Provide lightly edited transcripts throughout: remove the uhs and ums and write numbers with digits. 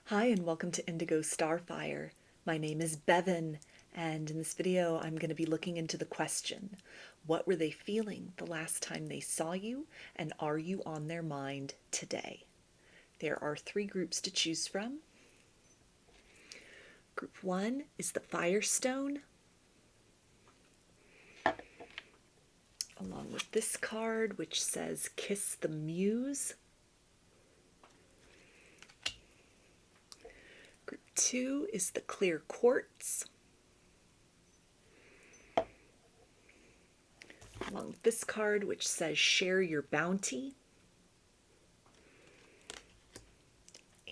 Hi and welcome to Indigo Starfire. My name is Bevin, and in this video I'm going to be looking into the question, what were they feeling the last time they saw you, and are you on their mind today? There are 3 groups to choose from. Group 1 is the Firestone, along with this card which says Kiss the Muse. Group 2 is the Clear Quartz, along with this card which says Share Your Bounty.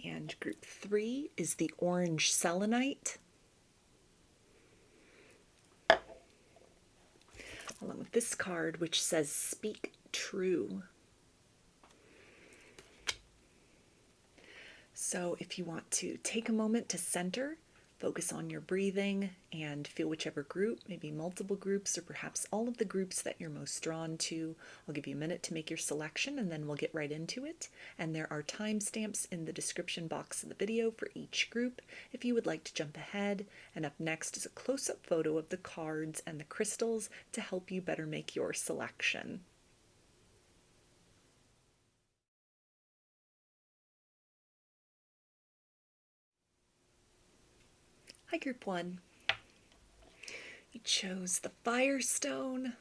And group 3 is the Orange Selenite, along with this card which says Speak True. So if you want to take a moment to center, focus on your breathing, and feel whichever group, maybe multiple groups, or perhaps all of the groups that you're most drawn to. I'll give you a minute to make your selection, and then we'll get right into it. And there are timestamps in the description box of the video for each group if you would like to jump ahead. And up next is a close-up photo of the cards and the crystals to help you better make your selection. Hi, Group 1. You chose the Firestone,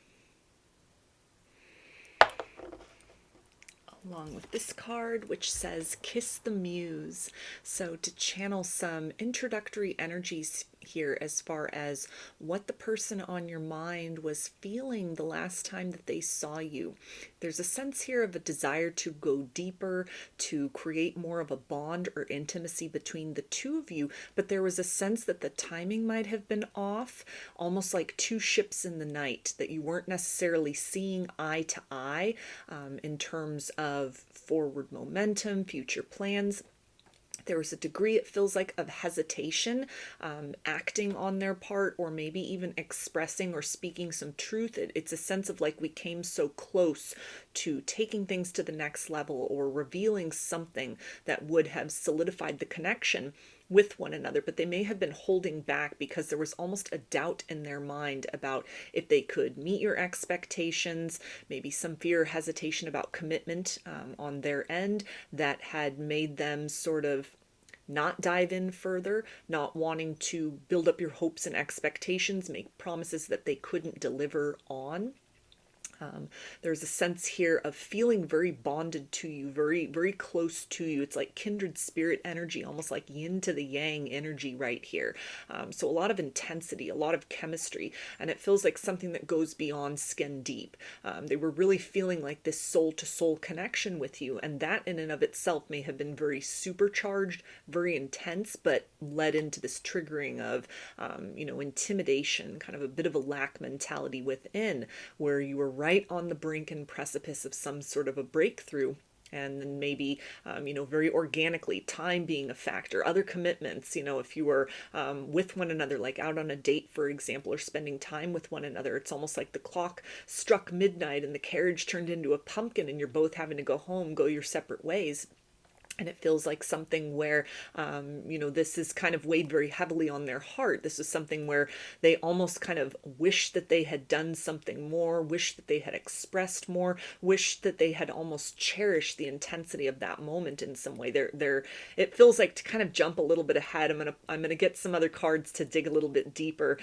along with this card which says Kiss the Muse. So to channel some introductory energies here as far as what the person on your mind was feeling the last time that they saw you. There's a sense here of a desire to go deeper, to create more of a bond or intimacy between the two of you, but there was a sense that the timing might have been off, almost like two ships in the night, that you weren't necessarily seeing eye to eye in terms of forward momentum, future plans. There was a degree, it feels like, of hesitation, acting on their part, or maybe even expressing or speaking some truth. It's a sense of like we came so close to taking things to the next level or revealing something that would have solidified the connection with one another, but they may have been holding back because there was almost a doubt in their mind about if they could meet your expectations, maybe some fear or hesitation about commitment on their end that had made them sort of not dive in further, not wanting to build up your hopes and expectations, make promises that they couldn't deliver on. There's a sense here of feeling very bonded to you, very, very close to you. It's like kindred spirit energy, almost like yin to the yang energy right here. So a lot of intensity, a lot of chemistry, and it feels like something that goes beyond skin deep. They were really feeling like this soul to soul connection with you, and that in and of itself may have been very supercharged, very intense, but led into this triggering of, intimidation, kind of a bit of a lack mentality within, where you were right on the brink and precipice of some sort of a breakthrough. And then maybe, very organically, time being a factor, other commitments, if you were with one another, like out on a date, for example, or spending time with one another, it's almost like the clock struck midnight and the carriage turned into a pumpkin and you're both having to go home, go your separate ways. And it feels like something where, this is kind of weighed very heavily on their heart. This is something where they almost kind of wish that they had done something more, wish that they had expressed more, wish that they had almost cherished the intensity of that moment in some way. It feels like, to kind of jump a little bit ahead, I'm gonna get some other cards to dig a little bit deeper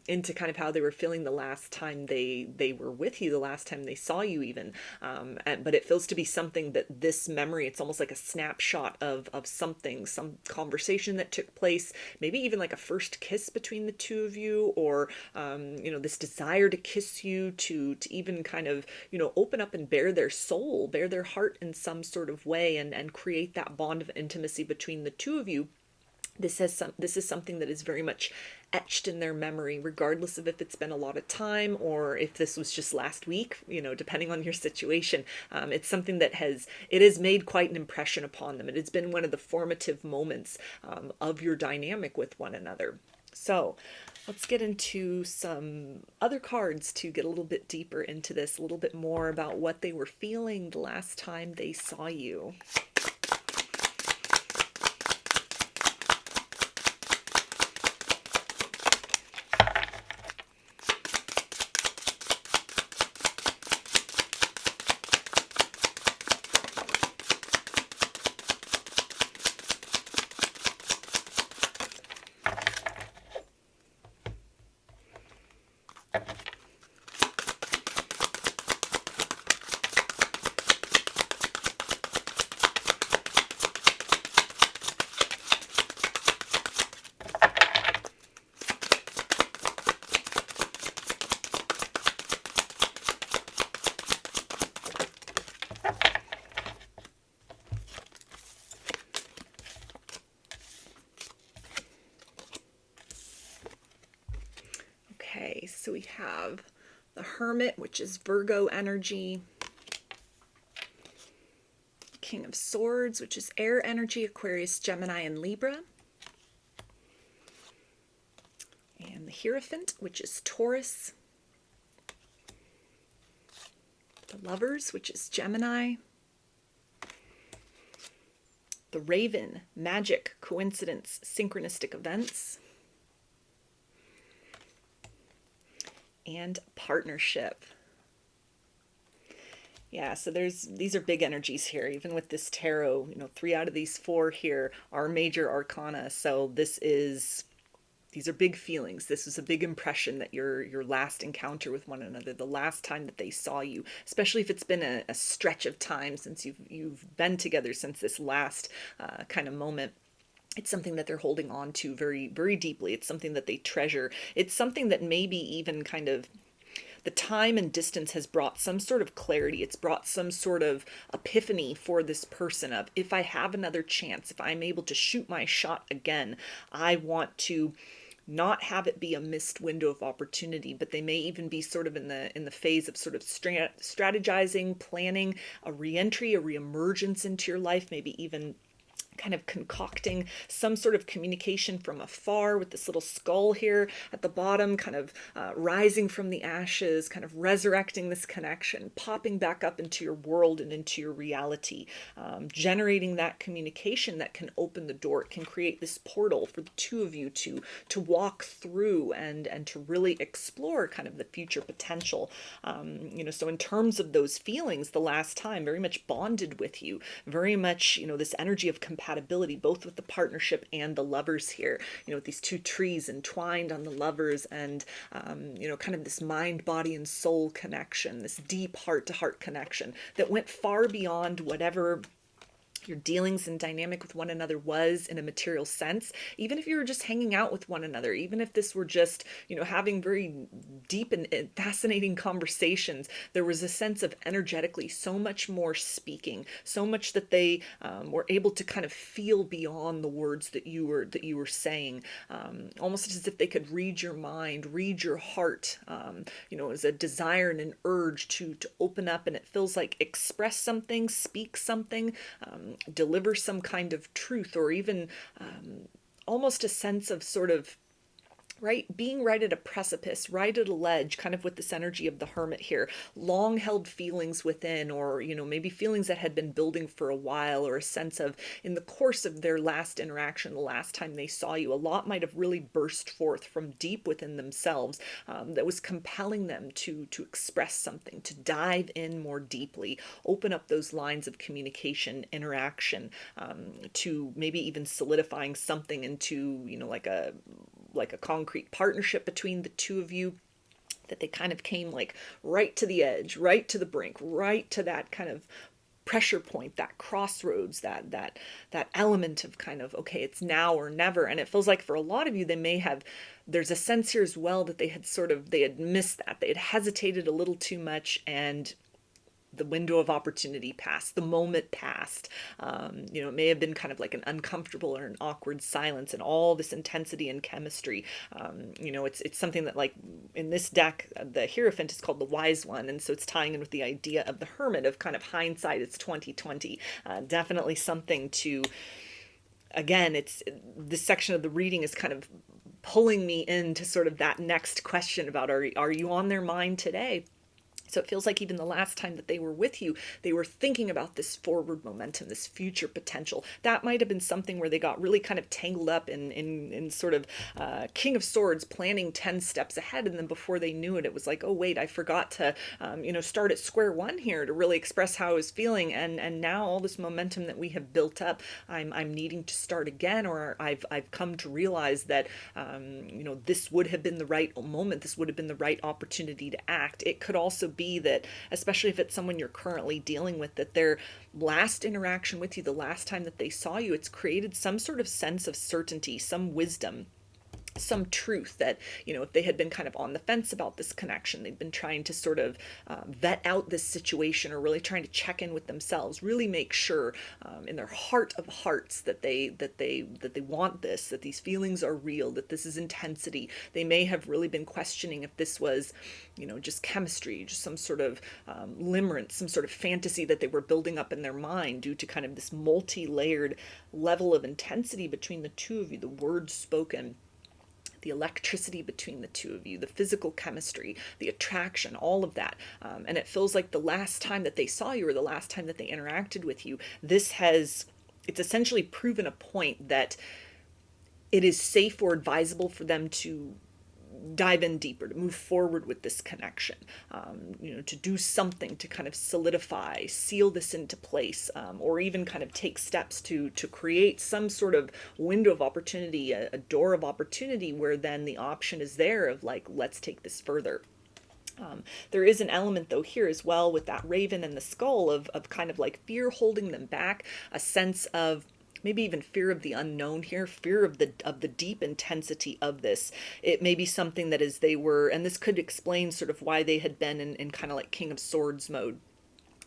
into kind of how they were feeling the last time they were with you, the last time they saw you even. But it feels to be something that this memory, it's almost like a snapshot of something, some conversation that took place, maybe even like a first kiss between the two of you, or this desire to kiss you, to even kind of open up and bare their soul, bare their heart in some sort of way, and create that bond of intimacy between the two of you. This is something that is very much etched in their memory, regardless of if it's been a lot of time or if this was just last week, depending on your situation. It's something that has made quite an impression upon them. It has been one of the formative moments of your dynamic with one another. So let's get into some other cards to get a little bit deeper into this, a little bit more about what they were feeling the last time they saw you. Okay, so we have the Hermit, which is Virgo energy. King of Swords, which is air energy, Aquarius, Gemini, and Libra. And the Hierophant, which is Taurus. The Lovers, which is Gemini. The Raven, magic, coincidence, synchronistic events. And partnership. Yeah, so these are big energies here. Even with this tarot, 3 out of these 4 here are major arcana. So these are big feelings. This is a big impression that your last encounter with one another, the last time that they saw you, especially if it's been a stretch of time since you've been together, since this last kind of moment. It's something that they're holding on to very, very deeply. It's something that they treasure. It's something that maybe even kind of the time and distance has brought some sort of clarity. It's brought some sort of epiphany for this person of, if I have another chance, if I'm able to shoot my shot again, I want to not have it be a missed window of opportunity, but they may even be sort of in the phase of sort of strategizing, planning a re-entry, a re-emergence into your life, maybe even kind of concocting some sort of communication from afar with this little skull here at the bottom, kind of rising from the ashes, kind of resurrecting this connection, popping back up into your world and into your reality, generating that communication that can open the door. It can create this portal for the two of you to walk through and to really explore kind of the future potential. So in terms of those feelings, the last time very much bonded with you, very much, this energy of compatibility, both with the partnership and the lovers here, with these 2 trees entwined on the lovers and, kind of this mind, body, and soul connection, this deep heart to heart connection that went far beyond whatever your dealings and dynamic with one another was in a material sense. Even if you were just hanging out with one another, even if this were just, having very deep and fascinating conversations, there was a sense of energetically so much more speaking, so much that they were able to kind of feel beyond the words that you were saying, almost as if they could read your mind, read your heart. As a desire and an urge to open up, and it feels like express something, speak something, deliver some kind of truth, or even almost a sense of sort of being right at a precipice, right at a ledge, kind of with this energy of the Hermit here, long held feelings within, or, maybe feelings that had been building for a while, or a sense of, in the course of their last interaction, the last time they saw you, a lot might have really burst forth from deep within themselves, that was compelling them to express something, to dive in more deeply, open up those lines of communication, interaction, to maybe even solidifying something into, like a concrete partnership between the two of you, that they kind of came like right to the edge, right to the brink, right to that kind of pressure point, that crossroads, that element of kind of, okay, it's now or never. And it feels like for a lot of you, there's a sense here as well that they had missed that. They had hesitated a little too much, and the window of opportunity passed, the moment passed. It may have been kind of like an uncomfortable or an awkward silence, and all this intensity and chemistry. It's something that, like in this deck, the Hierophant is called the Wise One, and so it's tying in with the idea of the Hermit, of kind of hindsight. It's 2020. Definitely something to, again, this section of the reading is kind of pulling me into sort of that next question about, are you on their mind today? So it feels like even the last time that they were with you, they were thinking about this forward momentum, this future potential. That might have been something where they got really kind of tangled up in sort of King of Swords, planning 10 steps ahead. And then before they knew it, it was like, oh, wait, I forgot to, start at square one here to really express how I was feeling. And now all this momentum that we have built up, I'm needing to start again, or I've come to realize that, this would have been the right moment. This would have been the right opportunity to act. It could also be that, especially if it's someone you're currently dealing with, that their last interaction with you, the last time that they saw you, it's created some sort of sense of certainty, some wisdom, some truth that, if they had been kind of on the fence about this connection, they'd been trying to sort of vet out this situation, or really trying to check in with themselves, really make sure in their heart of hearts that they want this, that these feelings are real, that this is intensity. They may have really been questioning if this was, just chemistry, just some sort of limerence, some sort of fantasy that they were building up in their mind due to kind of this multi-layered level of intensity between the two of you, the words spoken, the electricity between the two of you, the physical chemistry, the attraction, all of that. And it feels like the last time that they saw you, or the last time that they interacted with you, it's essentially proven a point that it is safe or advisable for them to dive in deeper, to move forward with this connection, to do something to kind of solidify, seal this into place, or even kind of take steps to create some sort of window of opportunity, a door of opportunity, where then the option is there of like, let's take this further. There is an element though here as well with that raven and the skull of kind of like fear holding them back, a sense of maybe even fear of the unknown here, fear of the deep intensity of this. It may be something that as they were, and this could explain sort of why they had been in kind of like King of Swords mode.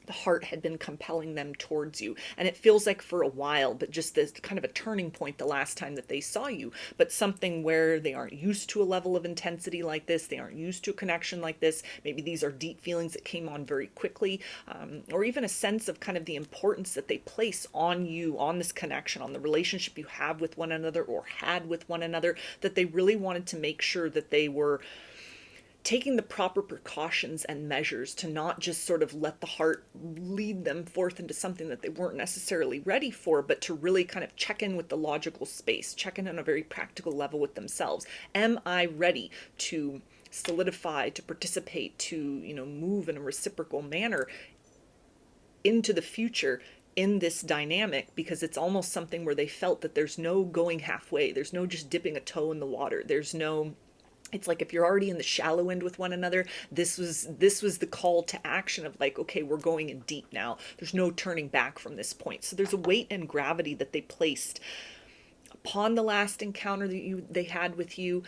The heart had been compelling them towards you. And it feels like for a while, but just this kind of a turning point the last time that they saw you, but something where they aren't used to a level of intensity like this. They aren't used to a connection like this. Maybe these are deep feelings that came on very quickly, or even a sense of kind of the importance that they place on you, on this connection, on the relationship you have with one another or had with one another, that they really wanted to make sure that they were taking the proper precautions and measures to not just sort of let the heart lead them forth into something that they weren't necessarily ready for, but to really kind of check in with the logical space, check in on a very practical level with themselves. Am I ready to solidify, to participate, to, move in a reciprocal manner into the future in this dynamic? Because it's almost something where they felt that there's no going halfway. There's no just dipping a toe in the water. It's like if you're already in the shallow end with one another, this was the call to action of like, okay, we're going in deep now. There's no turning back from this point. So there's a weight and gravity that they placed upon the last encounter that they had with you,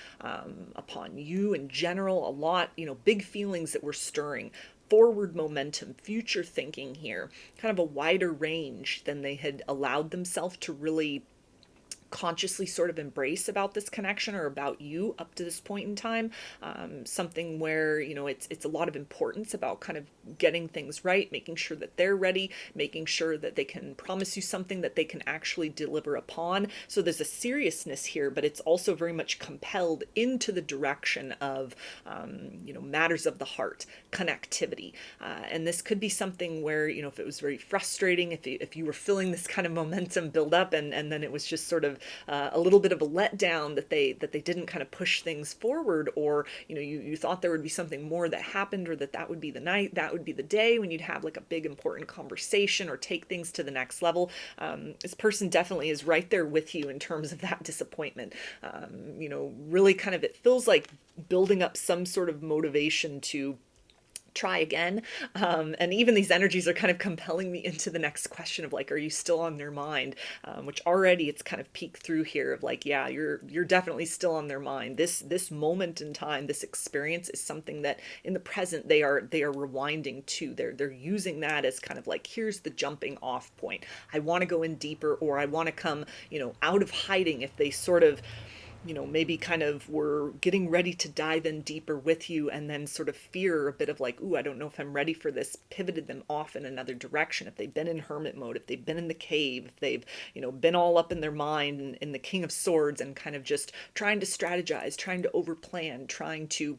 upon you in general, a lot, big feelings that were stirring. Forward momentum, future thinking here, kind of a wider range than they had allowed themselves to really consciously sort of embrace about this connection or about you up to this point in time. Something where, it's a lot of importance about kind of getting things right, making sure that they're ready, making sure that they can promise you something that they can actually deliver upon. So there's a seriousness here, but it's also very much compelled into the direction of, matters of the heart, connectivity. And this could be something where, if it was very frustrating, if you were feeling this kind of momentum build up and then it was just sort of a little bit of a letdown that they didn't kind of push things forward, or you thought there would be something more that happened, or that would be the night, that would be the day when you'd have like a big important conversation or take things to the next level. This person definitely is right there with you in terms of that disappointment. Really kind of, it feels like building up some sort of motivation to try again. And even these energies are kind of compelling me into the next question of like, are you still on their mind? Which already it's kind of peeked through here of like, yeah, you're definitely still on their mind. This moment in time, this experience is something that in the present they are rewinding to. They're using that as kind of like, here's the jumping off point. I want to go in deeper, or I want to come, out of hiding if they sort of maybe kind of were getting ready to dive in deeper with you, and then sort of fear a bit of like, ooh, I don't know if I'm ready for this, pivoted them off in another direction. If they've been in hermit mode, if they've been in the cave, if they've, been all up in their mind in the King of Swords and kind of just trying to strategize, trying to overplan, trying to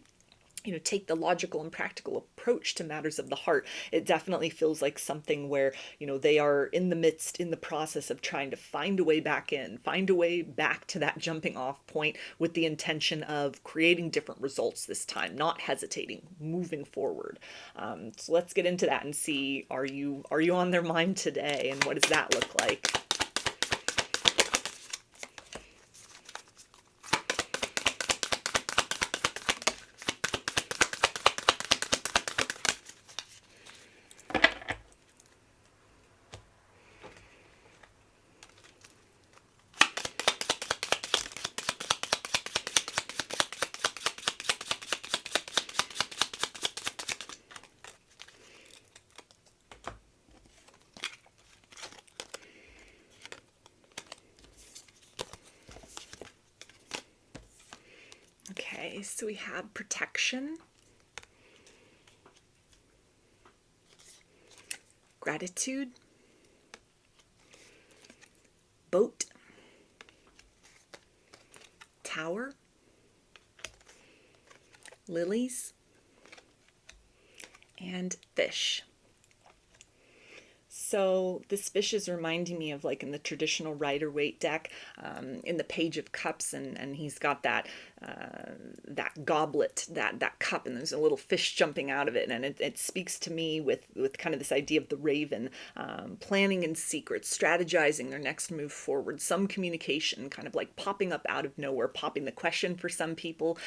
take the logical and practical approach to matters of the heart. It definitely feels like something where, they are in the process of trying to find a way back in, find a way back to that jumping off point with the intention of creating different results this time, not hesitating, moving forward. So let's get into that and see, are you on their mind today, and what does that look like? Okay, so we have protection, gratitude, boat, tower, lilies, and fish. So this fish is reminding me of, like, in the traditional Rider-Waite deck, in the Page of Cups, and he's got that that goblet, that cup, and there's a little fish jumping out of it, and it speaks to me with kind of this idea of the raven, planning in secret, strategizing their next move forward, some communication, kind of like popping up out of nowhere, popping the question for some people,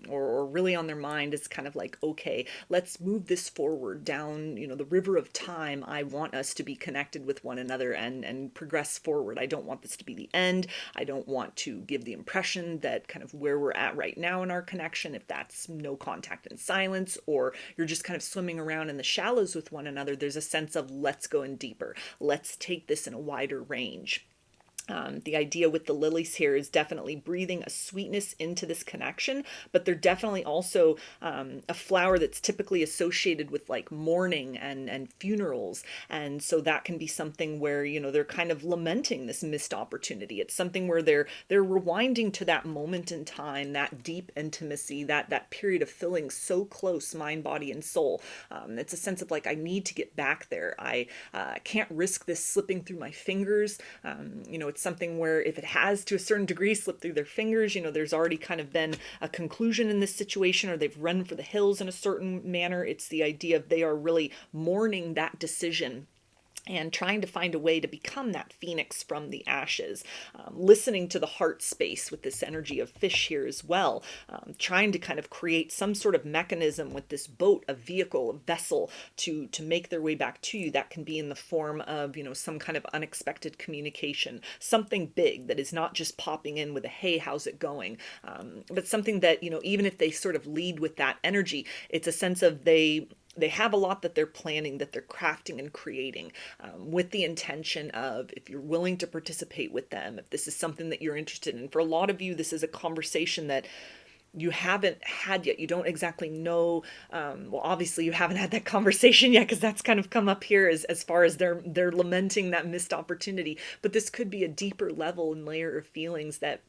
or really on their mind is kind of like, okay, let's move this forward down, the river of time. I want us to be connected with one another and progress forward. I don't want this to be the end. I don't want to give the impression that kind of where we're at right now in our connection, if that's no contact and silence, or you're just kind of swimming around in the shallows with one another, there's a sense of let's go in deeper. Let's take this in a wider range. The idea with the lilies here is definitely breathing a sweetness into this connection, but they're definitely also a flower that's typically associated with like mourning and funerals. And so that can be something where, they're kind of lamenting this missed opportunity. It's something where they're rewinding to that moment in time, that deep intimacy, that period of feeling so close, mind, body, and soul. It's a sense of like, I need to get back there. I can't risk this slipping through my fingers. It's something where if it has to a certain degree slipped through their fingers, there's already kind of been a conclusion in this situation, or they've run for the hills in a certain manner. It's the idea of they are really mourning that decision and trying to find a way to become that phoenix from the ashes, listening to the heart space with this energy of fish here as well, trying to kind of create some sort of mechanism with this boat, a vehicle, a vessel to make their way back to you. That can be in the form of, some kind of unexpected communication, something big that is not just popping in with a, hey, how's it going? But something that, even if they sort of lead with that energy, it's a sense of they have a lot that they're planning, that they're crafting and creating, with the intention of, if you're willing to participate with them, if this is something that you're interested in. For a lot of you, this is a conversation that you haven't had yet. You don't exactly know. Well, obviously you haven't had that conversation yet, because that's kind of come up here as far as they're lamenting that missed opportunity. But this could be a deeper level and layer of feelings that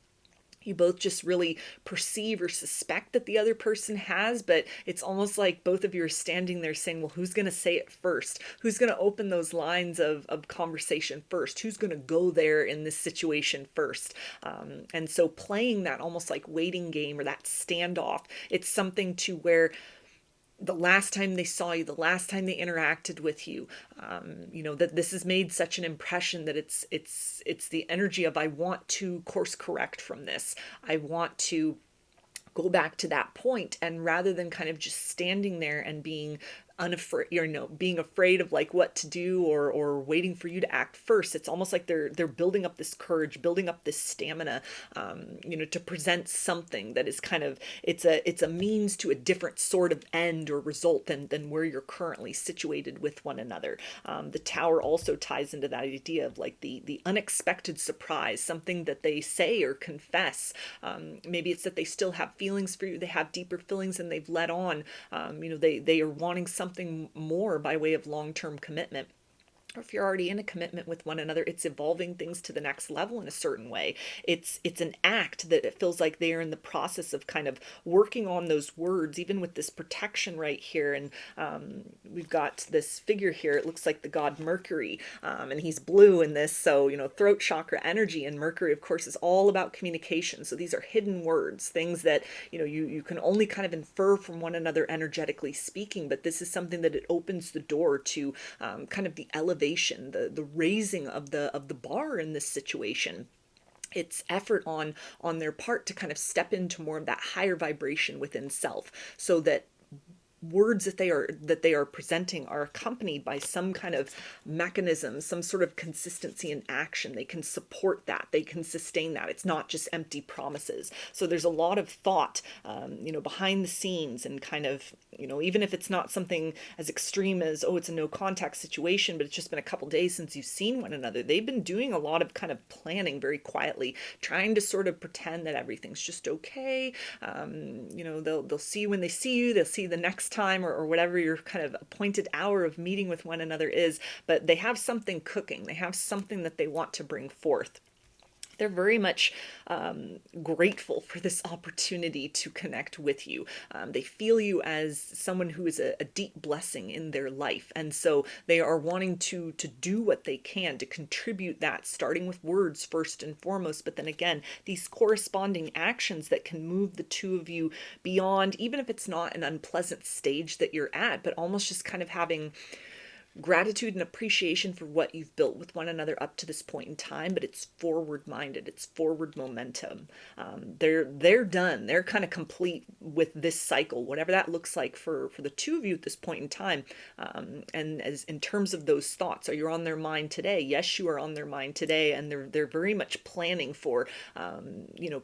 you both just really perceive or suspect that the other person has, but it's almost like both of you are standing there saying, well, who's going to say it first? Who's going to open those lines of conversation first? Who's going to go there in this situation first? And so playing that almost like waiting game, or that standoff, it's something to where the last time they saw you, the last time they interacted with you, that this has made such an impression that it's the energy of, I want to course correct from this. I want to go back to that point, and rather than kind of just standing there and being unafraid, being afraid of like what to do, or waiting for you to act first, it's almost like they're building up this courage, building up this stamina, to present something that is kind of, it's a means to a different sort of end or result than where you're currently situated with one another. The tower also ties into that idea of like the unexpected surprise, something that they say or confess. Maybe it's that they still have feelings for you, they have deeper feelings, and they've let on. They are wanting something more by way of long-term commitment. Or if you're already in a commitment with one another, it's evolving things to the next level in a certain way. It's an act that it feels like they are in the process of kind of working on those words, even with this protection right here. And we've got this figure here. It looks like the god Mercury, and he's blue in this. So, throat chakra energy, and Mercury, of course, is all about communication. So these are hidden words, things that, you can only kind of infer from one another energetically speaking. But this is something that it opens the door to kind of the elevation, the raising of the bar in this situation. It's effort on their part to kind of step into more of that higher vibration within self, so that words that they are presenting are accompanied by some kind of mechanism, some sort of consistency in action. They can support that, they can sustain that. It's not just empty promises. So there's a lot of thought, behind the scenes, and kind of, even if it's not something as extreme as, oh, it's a no contact situation, but it's just been a couple days since you've seen one another. They've been doing a lot of kind of planning very quietly, trying to sort of pretend that everything's just okay. They'll see you when they see you, they'll see you the next time, or whatever your kind of appointed hour of meeting with one another is, but they have something cooking. They have something that they want to bring forth. They're very much grateful for this opportunity to connect with you. They feel you as someone who is a deep blessing in their life. And so they are wanting to do what they can to contribute that, starting with words first and foremost. But then again, these corresponding actions that can move the two of you beyond, even if it's not an unpleasant stage that you're at, but almost just kind of having gratitude and appreciation for what you've built with one another up to this point in time. But it's forward minded, it's forward momentum. They're done, they're kind of complete with this cycle, whatever that looks like for the two of you at this point in time. And as in terms of those thoughts, are you on their mind today? Yes, you are on their mind today, and they're very much planning for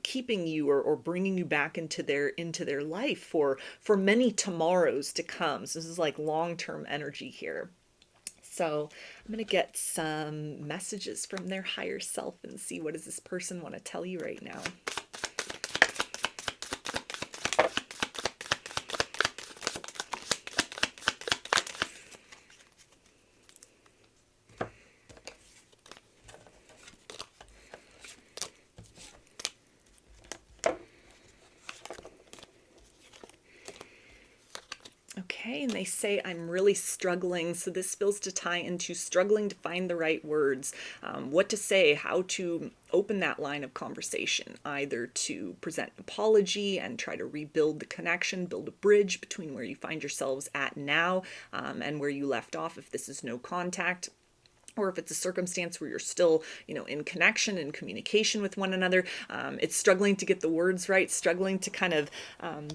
keeping you, or bringing you back into their life for many tomorrows to come. So this is like long-term energy here. So I'm going to get some messages from their higher self and see, what does this person want to tell you right now? Okay, and they say, I'm really struggling. So this feels to tie into struggling to find the right words, what to say, how to open that line of conversation, either to present an apology and try to rebuild the connection, build a bridge between where you find yourselves at now and where you left off if this is no contact. Or if it's a circumstance where you're still, in connection and communication with one another, it's struggling to get the words right, struggling to kind of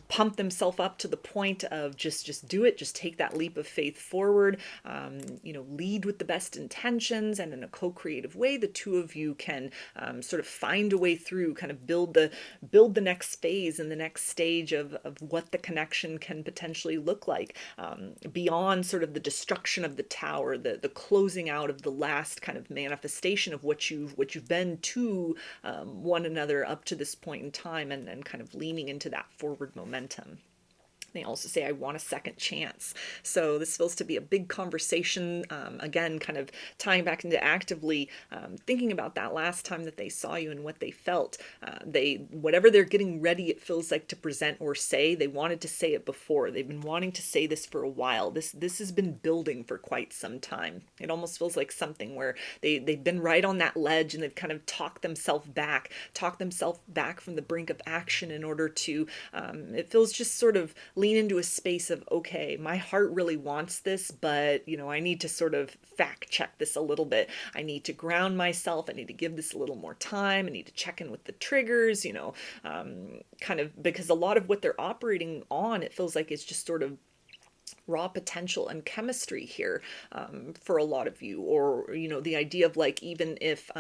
pump themselves up to the point of just do it, just take that leap of faith forward, lead with the best intentions, and in a co-creative way, the two of you can sort of find a way through, kind of build the next phase and the next stage of what the connection can potentially look like, beyond sort of the destruction of the tower, the closing out of the last kind of manifestation of what you've been to one another up to this point in time, and kind of leaning into that forward momentum. They also say, I want a second chance. So this feels to be a big conversation. Again, kind of tying back into actively thinking about that last time that they saw you and what they felt. Whatever they're getting ready, it feels like, to present or say, they wanted to say it before. They've been wanting to say this for a while. This has been building for quite some time. It almost feels like something where they've been right on that ledge, and they've kind of talked themselves back from the brink of action in order to, it feels just sort of lean into a space of, okay, my heart really wants this, but I need to sort of fact check this a little bit. I need to ground myself. I need to give this a little more time. I need to check in with the triggers, kind of, because a lot of what they're operating on, it feels like, it's just sort of raw potential and chemistry here for a lot of you. Or the idea of, like, even if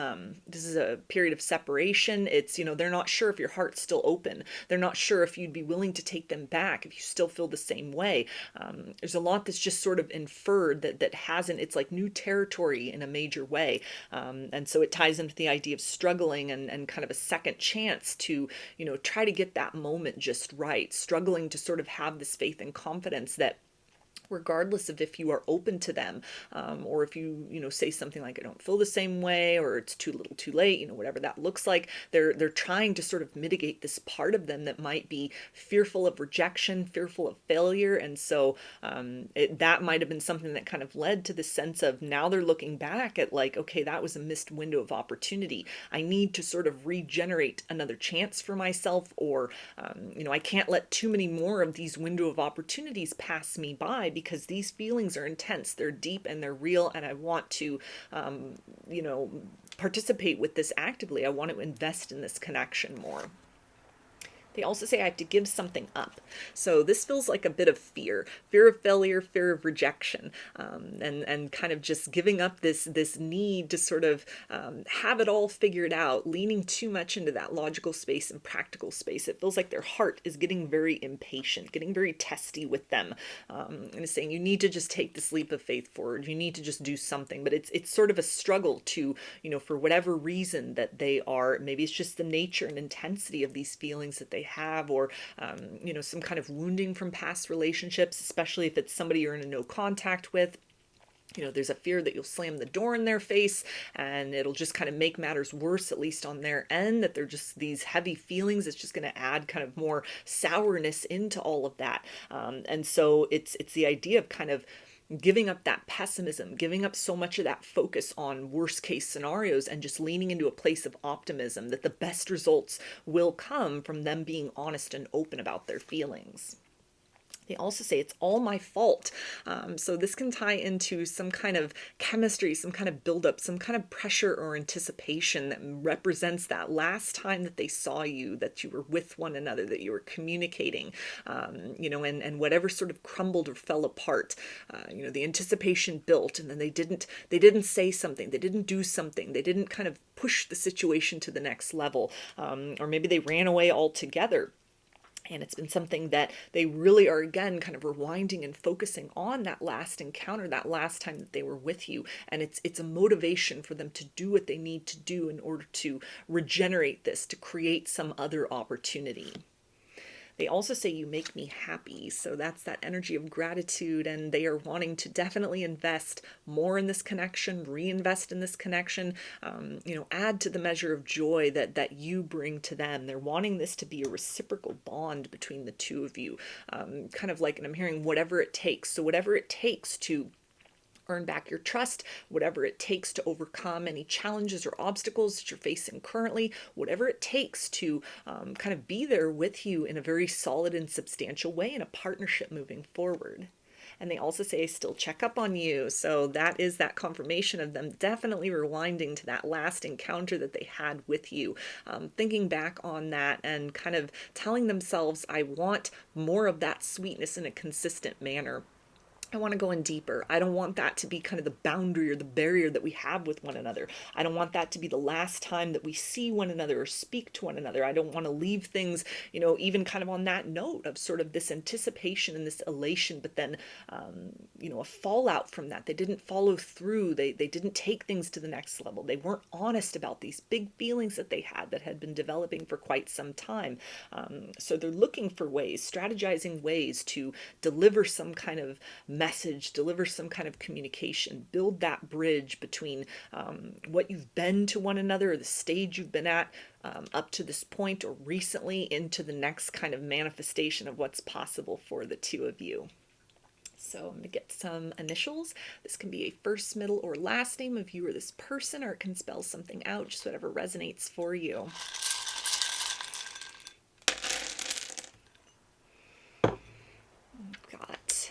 this is a period of separation, it's they're not sure if your heart's still open, they're not sure if you'd be willing to take them back if you still feel the same way. There's a lot that's just sort of inferred that hasn't, it's like new territory in a major way, and so it ties into the idea of struggling and kind of a second chance to try to get that moment just right, struggling to sort of have this faith and confidence that regardless of if you are open to them, or if you say something like, I don't feel the same way, or it's too little too late, whatever that looks like, they're trying to sort of mitigate this part of them that might be fearful of rejection, fearful of failure. And so that might have been something that kind of led to the sense of, now they're looking back at, like, okay, that was a missed window of opportunity. I need to sort of regenerate another chance for myself, or I can't let too many more of these window of opportunities pass me by, because these feelings are intense, they're deep, and they're real, and I want to, participate with this actively. I want to invest in this connection more. They also say I have to give something up. So this feels like a bit of fear of failure, fear of rejection, and kind of just giving up this need to sort of have it all figured out, leaning too much into that logical space and practical space. It feels like their heart is getting very impatient, getting very testy with them, and is saying you need to just take this leap of faith forward. You need to just do something. But it's sort of a struggle to, for whatever reason that they are, maybe it's just the nature and intensity of these feelings that they have, or some kind of wounding from past relationships, especially if it's somebody you're in a no contact with. There's a fear that you'll slam the door in their face and it'll just kind of make matters worse, at least on their end, that they're just these heavy feelings. It's just going to add kind of more sourness into all of that. And so it's the idea of kind of giving up that pessimism, giving up so much of that focus on worst case scenarios, and just leaning into a place of optimism that the best results will come from them being honest and open about their feelings. They also say it's all my fault. So this can tie into some kind of chemistry, some kind of buildup, some kind of pressure or anticipation that represents that last time that they saw you, that you were with one another, that you were communicating, and whatever sort of crumbled or fell apart, the anticipation built, and then they didn't say something, they didn't do something, they didn't kind of push the situation to the next level, or maybe they ran away altogether. And it's been something that they really are, again, kind of rewinding and focusing on that last encounter, that last time that they were with you. And it's a motivation for them to do what they need to do in order to regenerate this, to create some other opportunity. They also say you make me happy. So that's that energy of gratitude, and they are wanting to definitely invest more in this connection, reinvest in this connection, add to the measure of joy that you bring to them. They're wanting this to be a reciprocal bond between the two of you, kind of like, and I'm hearing whatever it takes. So whatever it takes to earn back your trust, whatever it takes to overcome any challenges or obstacles that you're facing currently, whatever it takes to kind of be there with you in a very solid and substantial way in a partnership moving forward. And they also say, still check up on you. So that is that confirmation of them definitely rewinding to that last encounter that they had with you, thinking back on that and kind of telling themselves, I want more of that sweetness in a consistent manner. I want to go in deeper. I don't want that to be kind of the boundary or the barrier that we have with one another. I don't want that to be the last time that we see one another or speak to one another. I don't want to leave things, even kind of on that note of sort of this anticipation and this elation, but then, a fallout from that. They didn't follow through. They didn't take things to the next level. They weren't honest about these big feelings that they had been developing for quite some time. So they're looking for ways, strategizing ways to deliver some kind of message, deliver some kind of communication, build that bridge between what you've been to one another, or the stage you've been at up to this point or recently, into the next kind of manifestation of what's possible for the two of you. So I'm going to get some initials. This can be a first, middle, or last name of you or this person, or it can spell something out, just whatever resonates for you. Got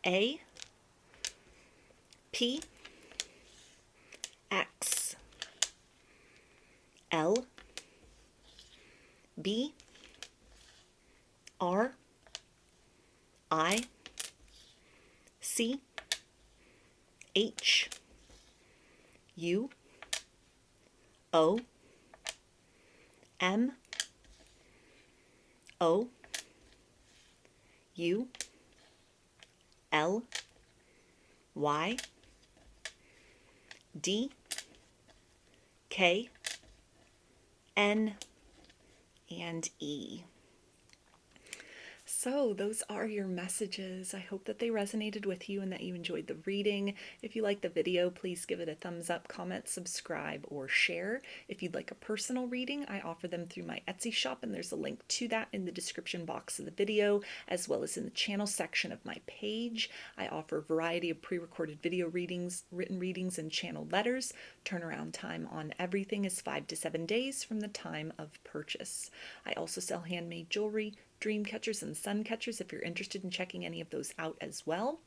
A, P, X, L, B, R, I, C, H, U, O, M, O, U, L, Y, D, K, N, and E. So those are your messages. I hope that they resonated with you and that you enjoyed the reading. If you like the video, please give it a thumbs up, comment, subscribe, or share. If you'd like a personal reading, I offer them through my Etsy shop, and there's a link to that in the description box of the video, as well as in the channel section of my page. I offer a variety of pre-recorded video readings, written readings, and channel letters. Turnaround time on everything is 5 to 7 days from the time of purchase. I also sell handmade jewelry, dream catchers, and sun catchers if you're interested in checking any of those out as well.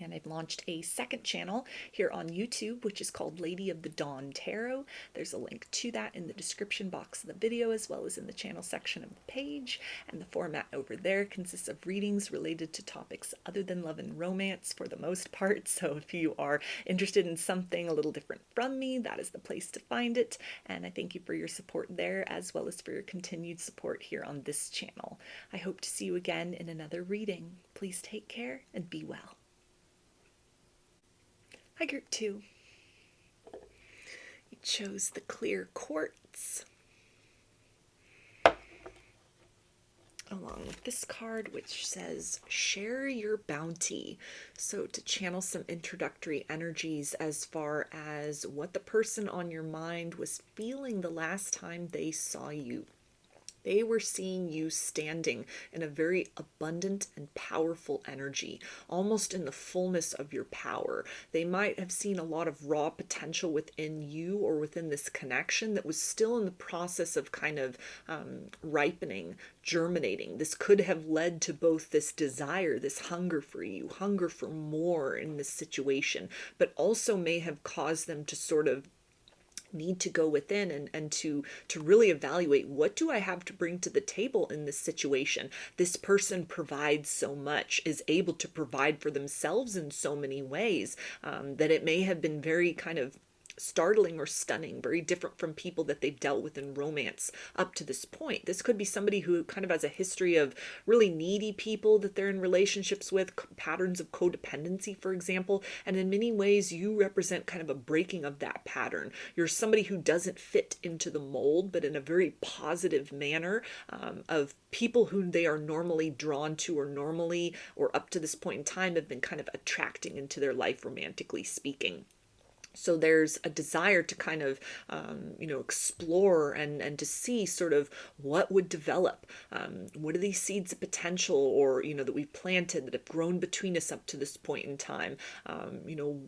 And I've launched a second channel here on YouTube, which is called Lady of the Dawn Tarot. There's a link to that in the description box of the video, as well as in the channel section of the page. And the format over there consists of readings related to topics other than love and romance for the most part. So if you are interested in something a little different from me, that is the place to find it. And I thank you for your support there, as well as for your continued support here on this channel. I hope to see you again in another reading. Please take care and be well. Hi, Group 2. You chose the clear quartz, along with this card, which says, share your bounty. So to channel some introductory energies as far as what the person on your mind was feeling the last time they saw you. They were seeing you standing in a very abundant and powerful energy, almost in the fullness of your power. They might have seen a lot of raw potential within you or within this connection that was still in the process of kind of ripening, germinating. This could have led to both this desire, this hunger for you, hunger for more in this situation, but also may have caused them to sort of need to go within and to really evaluate, what do I have to bring to the table in this situation? This person provides so much, is able to provide for themselves in so many ways, that it may have been very kind of startling or stunning, very different from people that they've dealt with in romance up to this point. This could be somebody who kind of has a history of really needy people that they're in relationships with, patterns of codependency, for example, and in many ways you represent kind of a breaking of that pattern. You're somebody who doesn't fit into the mold, but in a very positive manner, of people who they are normally drawn to, or normally, or up to this point in time, have been kind of attracting into their life, romantically speaking. So there's a desire to kind of, explore and to see sort of what would develop. What are these seeds of potential, or, that we've planted, that have grown between us up to this point in time?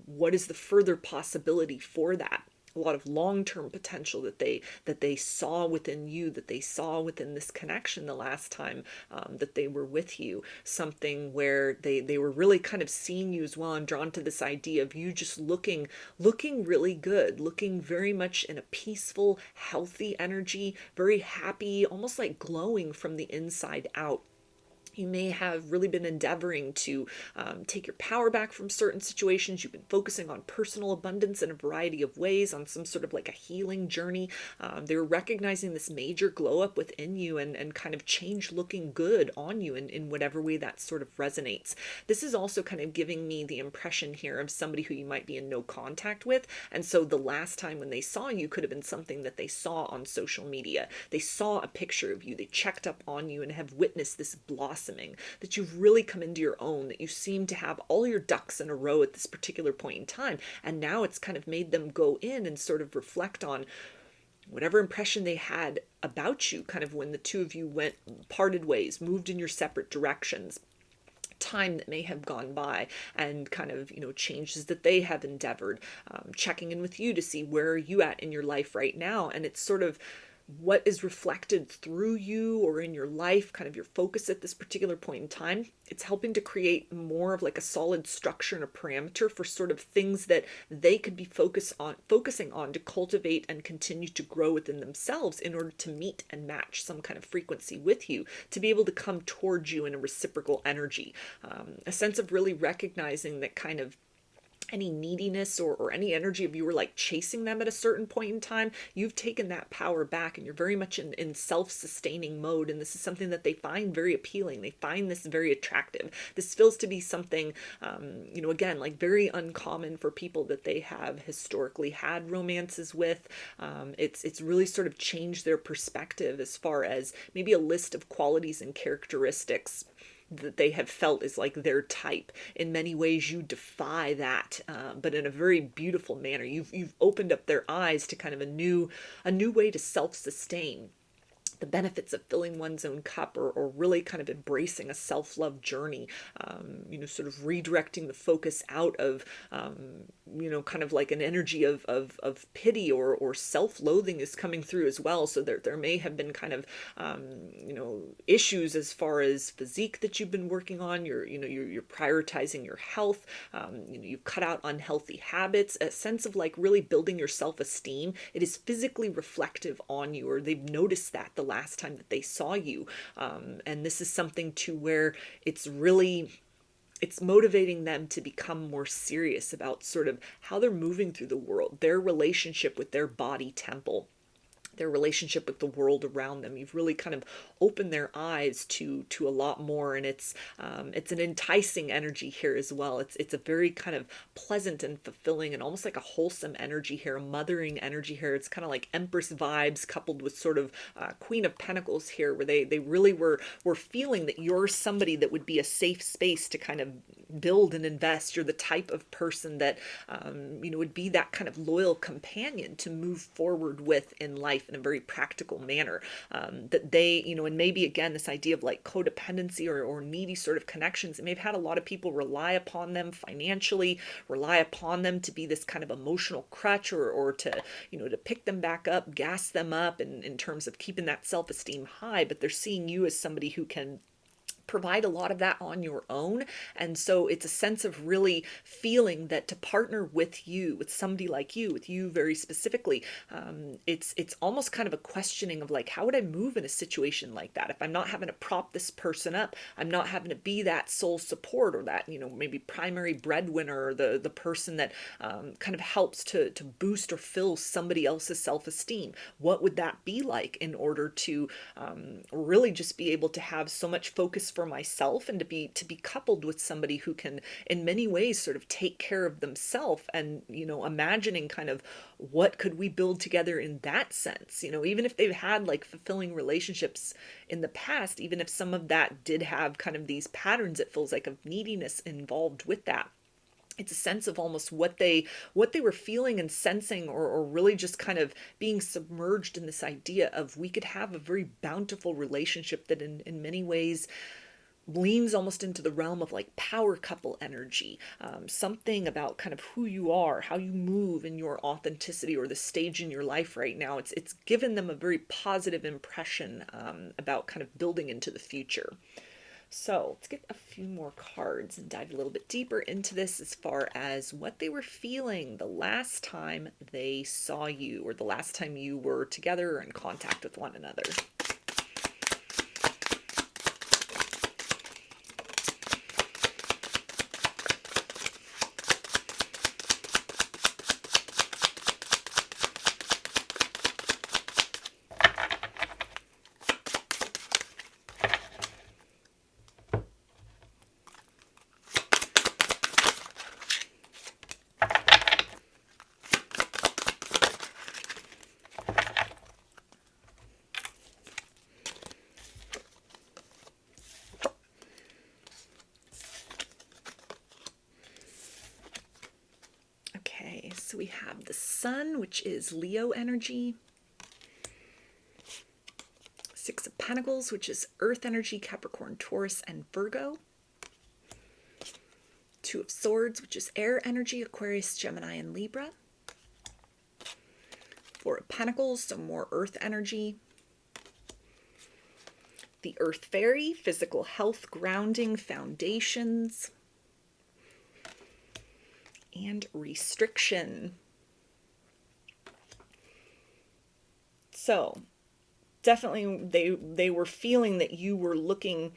What is the further possibility for that? A lot of long-term potential that they saw within you, that they saw within this connection the last time that they were with you. Something where they were really kind of seeing you as well, and drawn to this idea of you just looking really good, looking very much in a peaceful, healthy energy, very happy, almost like glowing from the inside out. You may have really been endeavoring to take your power back from certain situations. You've been focusing on personal abundance in a variety of ways, on some sort of like a healing journey. They're recognizing this major glow up within you, and kind of change looking good on you in whatever way that sort of resonates. This is also kind of giving me the impression here of somebody who you might be in no contact with. And so the last time when they saw you could have been something that they saw on social media. They saw a picture of you. They checked up on you and have witnessed this blossoming, that you've really come into your own, that you seem to have all your ducks in a row at this particular point in time. And now it's kind of made them go in and sort of reflect on whatever impression they had about you, kind of when the two of you parted ways, moved in your separate directions. Time that may have gone by, and kind of changes that they have endeavored, checking in with you to see where are you at in your life right now. And it's sort of what is reflected through you or in your life, kind of your focus at this particular point in time. It's helping to create more of like a solid structure and a parameter for sort of things that they could be focusing on to cultivate and continue to grow within themselves, in order to meet and match some kind of frequency with you, to be able to come towards you in a reciprocal energy. A sense of really recognizing that kind of any neediness or any energy of you were like chasing them at a certain point in time, you've taken that power back, and you're very much in self-sustaining mode. And this is something that they find very appealing. They find this very attractive. This feels to be something, again, like very uncommon for people that they have historically had romances with. It's really sort of changed their perspective as far as maybe a list of qualities and characteristics that they have felt is like their type. In many ways you defy that, but in a very beautiful manner. You've opened up their eyes to kind of a new way to self-sustain, the benefits of filling one's own cup, or really kind of embracing a self-love journey, sort of redirecting the focus out of, kind of like an energy of pity or self-loathing is coming through as well. So there may have been kind of, issues as far as physique that you've been working on. You're prioritizing your health. You've cut out unhealthy habits, a sense of like really building your self-esteem. It is physically reflective on you, or they've noticed that the last time that they saw you. And this is something to where it's motivating them to become more serious about sort of how they're moving through the world, their relationship with their body temple, their relationship with the world around them. You've really kind of opened their eyes to a lot more, and it's an enticing energy here as well. It's a very kind of pleasant and fulfilling and almost like a wholesome energy here, a mothering energy here. It's kind of like Empress vibes coupled with sort of Queen of Pentacles here, where they really were feeling that you're somebody that would be a safe space to kind of build and invest. You're the type of person that would be that kind of loyal companion to move forward with in life in a very practical manner. That they, and maybe again, this idea of like codependency or needy sort of connections, it may have had a lot of people rely upon them financially, rely upon them to be this kind of emotional crutch, or to, to pick them back up, gas them up in terms of keeping that self-esteem high. But they're seeing you as somebody who can provide a lot of that on your own. And so it's a sense of really feeling that to partner with you, with somebody like you, with you very specifically, it's almost kind of a questioning of like, how would I move in a situation like that? If I'm not having to prop this person up, I'm not having to be that sole support, or that, maybe primary breadwinner, or the person that kind of helps to boost or fill somebody else's self-esteem. What would that be like in order to really just be able to have so much focus for myself, and to be coupled with somebody who can in many ways sort of take care of themselves, and imagining kind of what could we build together in that sense. Even if they've had like fulfilling relationships in the past, even if some of that did have kind of these patterns, it feels like, of neediness involved with that. It's a sense of almost what they were feeling and sensing, or really just kind of being submerged in this idea of we could have a very bountiful relationship that in many ways leans almost into the realm of like power couple energy, something about kind of who you are, how you move in your authenticity, or the stage in your life right now. It's given them a very positive impression about kind of building into the future. So let's get a few more cards and dive a little bit deeper into this as far as what they were feeling the last time they saw you, or the last time you were together or in contact with one another. So we have the Sun, which is Leo energy. Six of Pentacles, which is Earth energy, Capricorn, Taurus, and Virgo. Two of Swords, which is air energy, Aquarius, Gemini, and Libra. Four of Pentacles, so more Earth energy. The Earth Fairy, physical health, grounding, foundations, and restriction. So definitely they were feeling that you were looking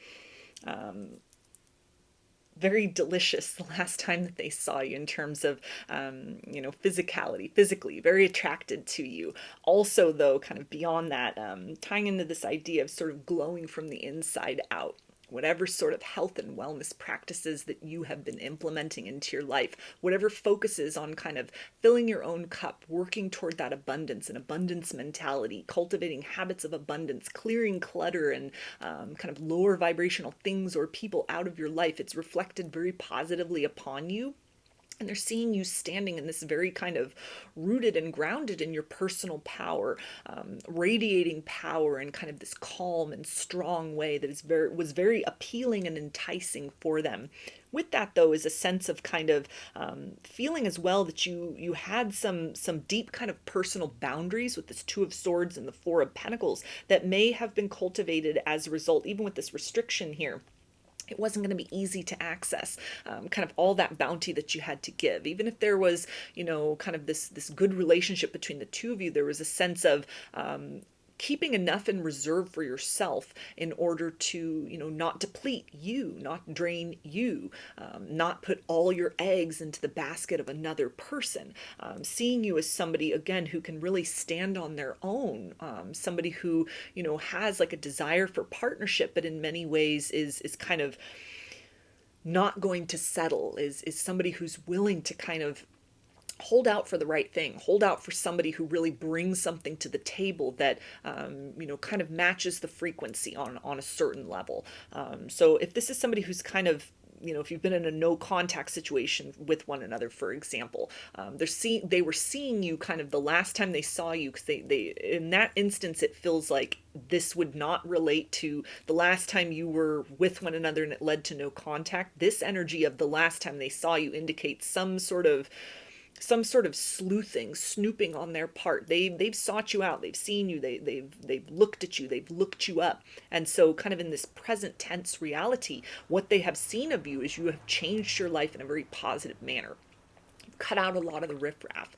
very delicious the last time that they saw you, in terms of physicality, physically very attracted to you. Also though, kind of beyond that, tying into this idea of sort of glowing from the inside out. Whatever sort of health and wellness practices that you have been implementing into your life, whatever focuses on kind of filling your own cup, working toward that abundance, an abundance mentality, cultivating habits of abundance, clearing clutter and kind of lower vibrational things or people out of your life, it's reflected very positively upon you. And they're seeing you standing in this very kind of rooted and grounded in your personal power, radiating power in kind of this calm and strong way that was very appealing and enticing for them. With that, though, is a sense of kind of feeling as well that you had some deep kind of personal boundaries with this Two of Swords and the Four of Pentacles that may have been cultivated as a result, even with this restriction here. It wasn't going to be easy to access kind of all that bounty that you had to give. Even if there was, kind of this good relationship between the two of you, there was a sense of keeping enough in reserve for yourself in order to, not deplete you, not drain you, not put all your eggs into the basket of another person. Seeing you as somebody, again, who can really stand on their own, somebody who, has like a desire for partnership, but in many ways is kind of not going to settle, is somebody who's willing to kind of hold out for the right thing, hold out for somebody who really brings something to the table that, kind of matches the frequency on a certain level. So if this is somebody who's kind of, if you've been in a no contact situation with one another, for example, they were seeing you kind of the last time they saw you, because they in that instance, it feels like this would not relate to the last time you were with one another and it led to no contact. This energy of the last time they saw you indicates some sort of sleuthing, snooping on their part. They've sought you out. They've seen you. They've looked at you. They've looked you up. And so, kind of in this present tense reality, what they have seen of you is you have changed your life in a very positive manner. Cut out a lot of the riffraff.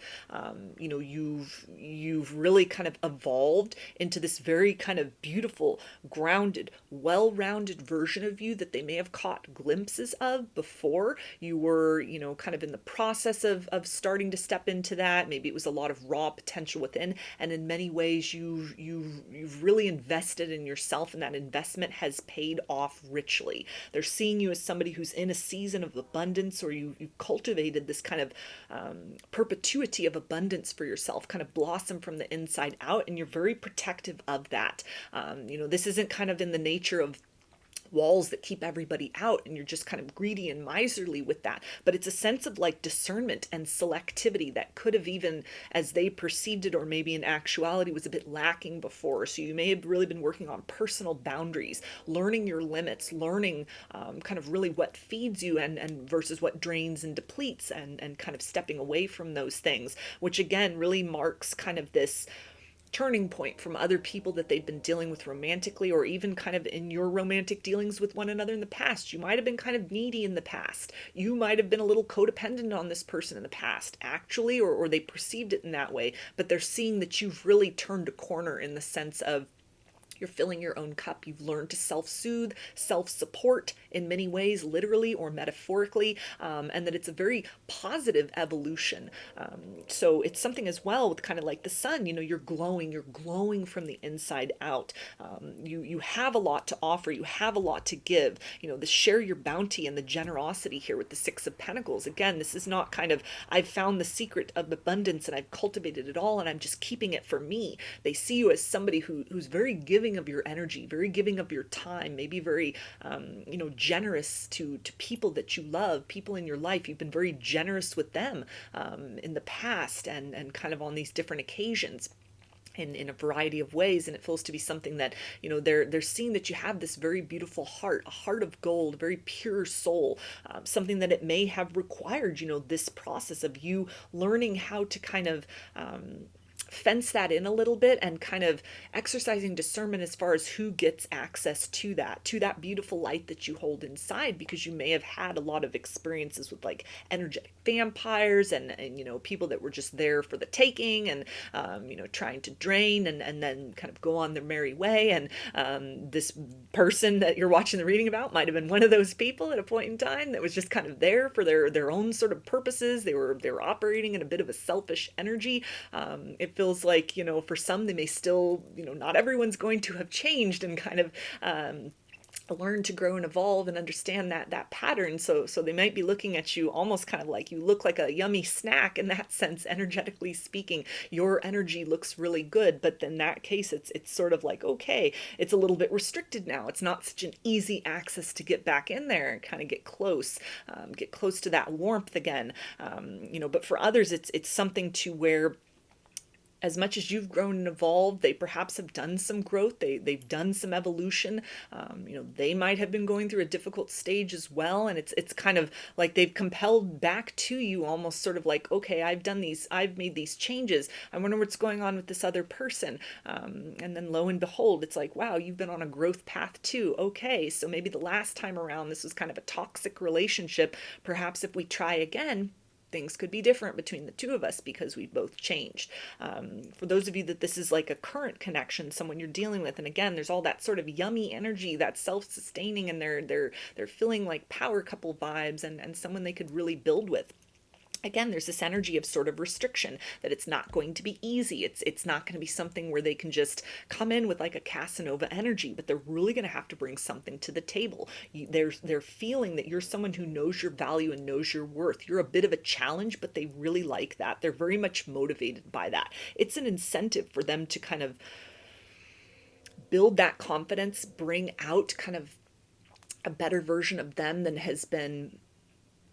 You've really kind of evolved into this very kind of beautiful, grounded, well-rounded version of you that they may have caught glimpses of before. You were, kind of in the process of starting to step into that. Maybe it was a lot of raw potential within, and in many ways you've really invested in yourself, and that investment has paid off richly. They're seeing you as somebody who's in a season of abundance, or you've cultivated this kind of perpetuity of abundance for yourself, kind of blossom from the inside out, and you're very protective of that. This isn't kind of in the nature of walls that keep everybody out and you're just kind of greedy and miserly with that, but it's a sense of like discernment and selectivity that could have, even as they perceived it or maybe in actuality, was a bit lacking before. So you may have really been working on personal boundaries, learning your limits, learning kind of really what feeds you and versus what drains and depletes, and kind of stepping away from those things, which again really marks kind of this turning point from other people that they've been dealing with romantically, or even kind of in your romantic dealings with one another in the past. You might have been kind of needy in the past. You might have been a little codependent on this person in the past, actually, or they perceived it in that way, but they're seeing that you've really turned a corner in the sense of you're filling your own cup. You've learned to self-soothe, self-support in many ways, literally or metaphorically, and that it's a very positive evolution. So it's something as well with kind of like the sun, you're glowing from the inside out. You have a lot to offer. You have a lot to give. The share your bounty and the generosity here with the Six of Pentacles. Again, this is not kind of, I've found the secret of abundance and I've cultivated it all and I'm just keeping it for me. They see you as somebody who's very giving of your energy, very giving of your time, maybe very, generous to people that you love, people in your life. You've been very generous with them in the past and kind of on these different occasions. In a variety of ways, and it feels to be something that they're seeing that you have this very beautiful heart, a heart of gold, a very pure soul, something that it may have required this process of you learning how to kind of fence that in a little bit and kind of exercising discernment as far as who gets access to that beautiful light that you hold inside, because you may have had a lot of experiences with like energetic vampires and people that were just there for the taking and trying to drain and then kind of go on their merry way, and this person that you're watching the reading about might have been one of those people at a point in time that was just kind of there for their own sort of purposes. They were operating in a bit of a selfish energy. It feels like, for some, they may still, not everyone's going to have changed and kind of learn to grow and evolve and understand that pattern. So they might be looking at you almost kind of like you look like a yummy snack in that sense, energetically speaking. Your energy looks really good, but in that case it's sort of like, okay, it's a little bit restricted now. It's not such an easy access to get back in there and kind of get close to that warmth again. But for others it's something to where, as much as you've grown and evolved, they perhaps have done some growth. They've done some evolution. They might have been going through a difficult stage as well, and it's kind of like they've compelled back to you, almost sort of like, okay, I've made these changes. I wonder what's going on with this other person. And then lo and behold, it's like, wow, you've been on a growth path too. Okay, so maybe the last time around this was kind of a toxic relationship. Perhaps if we try again, things could be different between the two of us because we've both changed. For those of you that this is like a current connection, someone you're dealing with, and again, there's all that sort of yummy energy, that self-sustaining, and they're feeling like power couple vibes, and someone they could really build with. Again, there's this energy of sort of restriction, that it's not going to be easy. It's not going to be something where they can just come in with like a Casanova energy, but they're really going to have to bring something to the table. They're feeling that you're someone who knows your value and knows your worth. You're a bit of a challenge, but they really like that. They're very much motivated by that. It's an incentive for them to kind of build that confidence, bring out kind of a better version of them than has been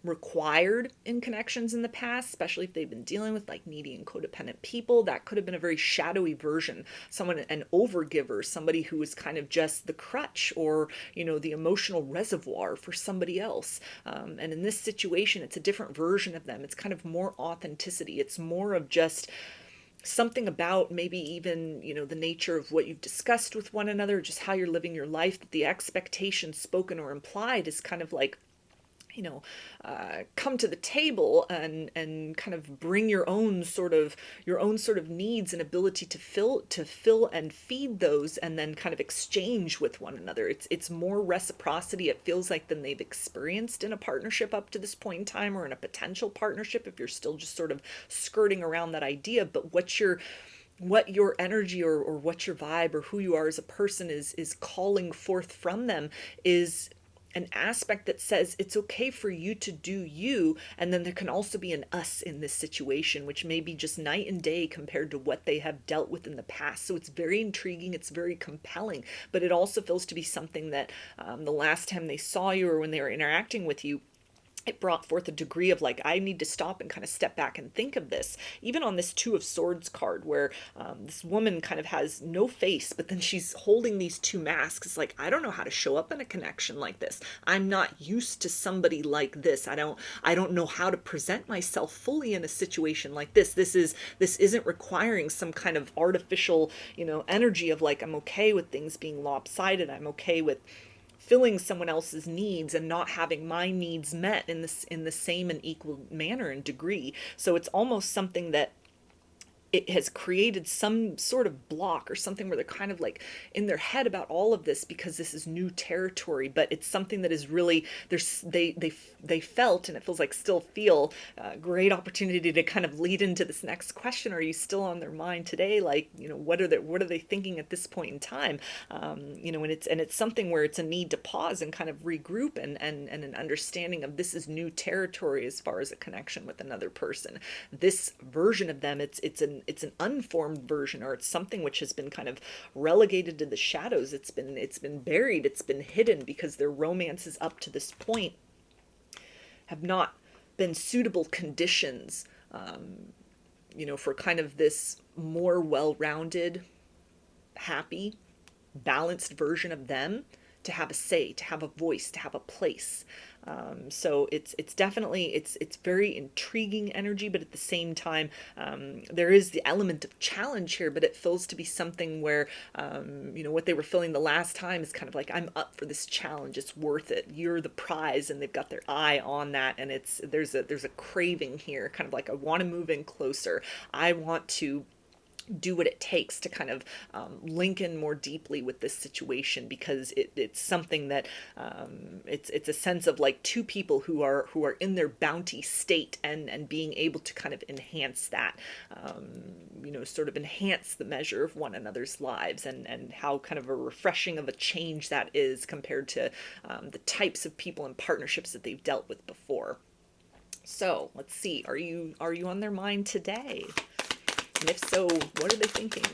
required in connections in the past, especially if they've been dealing with like needy and codependent people. That could have been a very shadowy version, someone, an overgiver, somebody who was kind of just the crutch or the emotional reservoir for somebody else. And in this situation, it's a different version of them. It's kind of more authenticity. It's more of just something about maybe even the nature of what you've discussed with one another, just how you're living your life, that the expectation spoken or implied is kind of like, come to the table and kind of bring your own sort of needs and ability to fill and feed those, and then kind of exchange with one another. It's more reciprocity, it feels like, than they've experienced in a partnership up to this point in time, or in a potential partnership if you're still just sort of skirting around that idea. But what your energy or what your vibe or who you are as a person is calling forth from them is an aspect that says it's okay for you to do you, and then there can also be an us in this situation, which may be just night and day compared to what they have dealt with in the past. So it's very intriguing, it's very compelling, but it also feels to be something that the last time they saw you or when they were interacting with you, it brought forth a degree of like, I need to stop and kind of step back and think of this. Even on this Two of Swords card, where this woman kind of has no face, but then she's holding these two masks. It's like, I don't know how to show up in a connection like this. I'm not used to somebody like this. I don't know how to present myself fully in a situation like this. This isn't requiring some kind of artificial, energy of like, I'm okay with things being lopsided. I'm okay with filling someone else's needs and not having my needs met in the same and equal manner and degree. So it's almost something that it has created some sort of block or something where they're kind of like in their head about all of this because this is new territory. But it's something that is really, they felt, and it feels like still feel, a great opportunity to kind of lead into this next question. Are you still on their mind today? Like, what are they thinking at this point in time? And it's something where it's a need to pause and kind of regroup and an understanding of this is new territory as far as a connection with another person. This version of them, it's an unformed version, or it's something which has been kind of relegated to the shadows. It's been buried, it's been hidden, because their romances up to this point have not been suitable conditions, for kind of this more well-rounded, happy, balanced version of them to have a say, to have a voice, to have a place. So it's definitely, it's very intriguing energy, but at the same time, there is the element of challenge here, but it feels to be something where, what they were feeling the last time is kind of like, I'm up for this challenge. It's worth it. You're the prize. And they've got their eye on that. And there's a craving here, kind of like, I want to move in closer. I want to do what it takes to kind of link in more deeply with this situation, because it's something that it's a sense of like two people who are in their bounty state, and being able to kind of enhance that, sort of enhance the measure of one another's lives, and how kind of a refreshing of a change that is compared to the types of people and partnerships that they've dealt with before. So let's see, are you on their mind today? And if so, what are they thinking?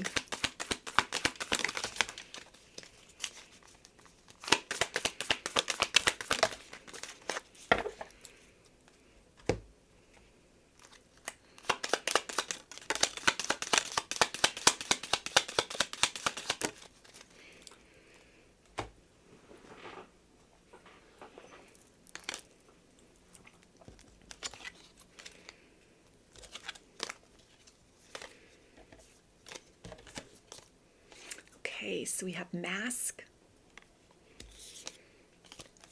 Okay, so we have mask,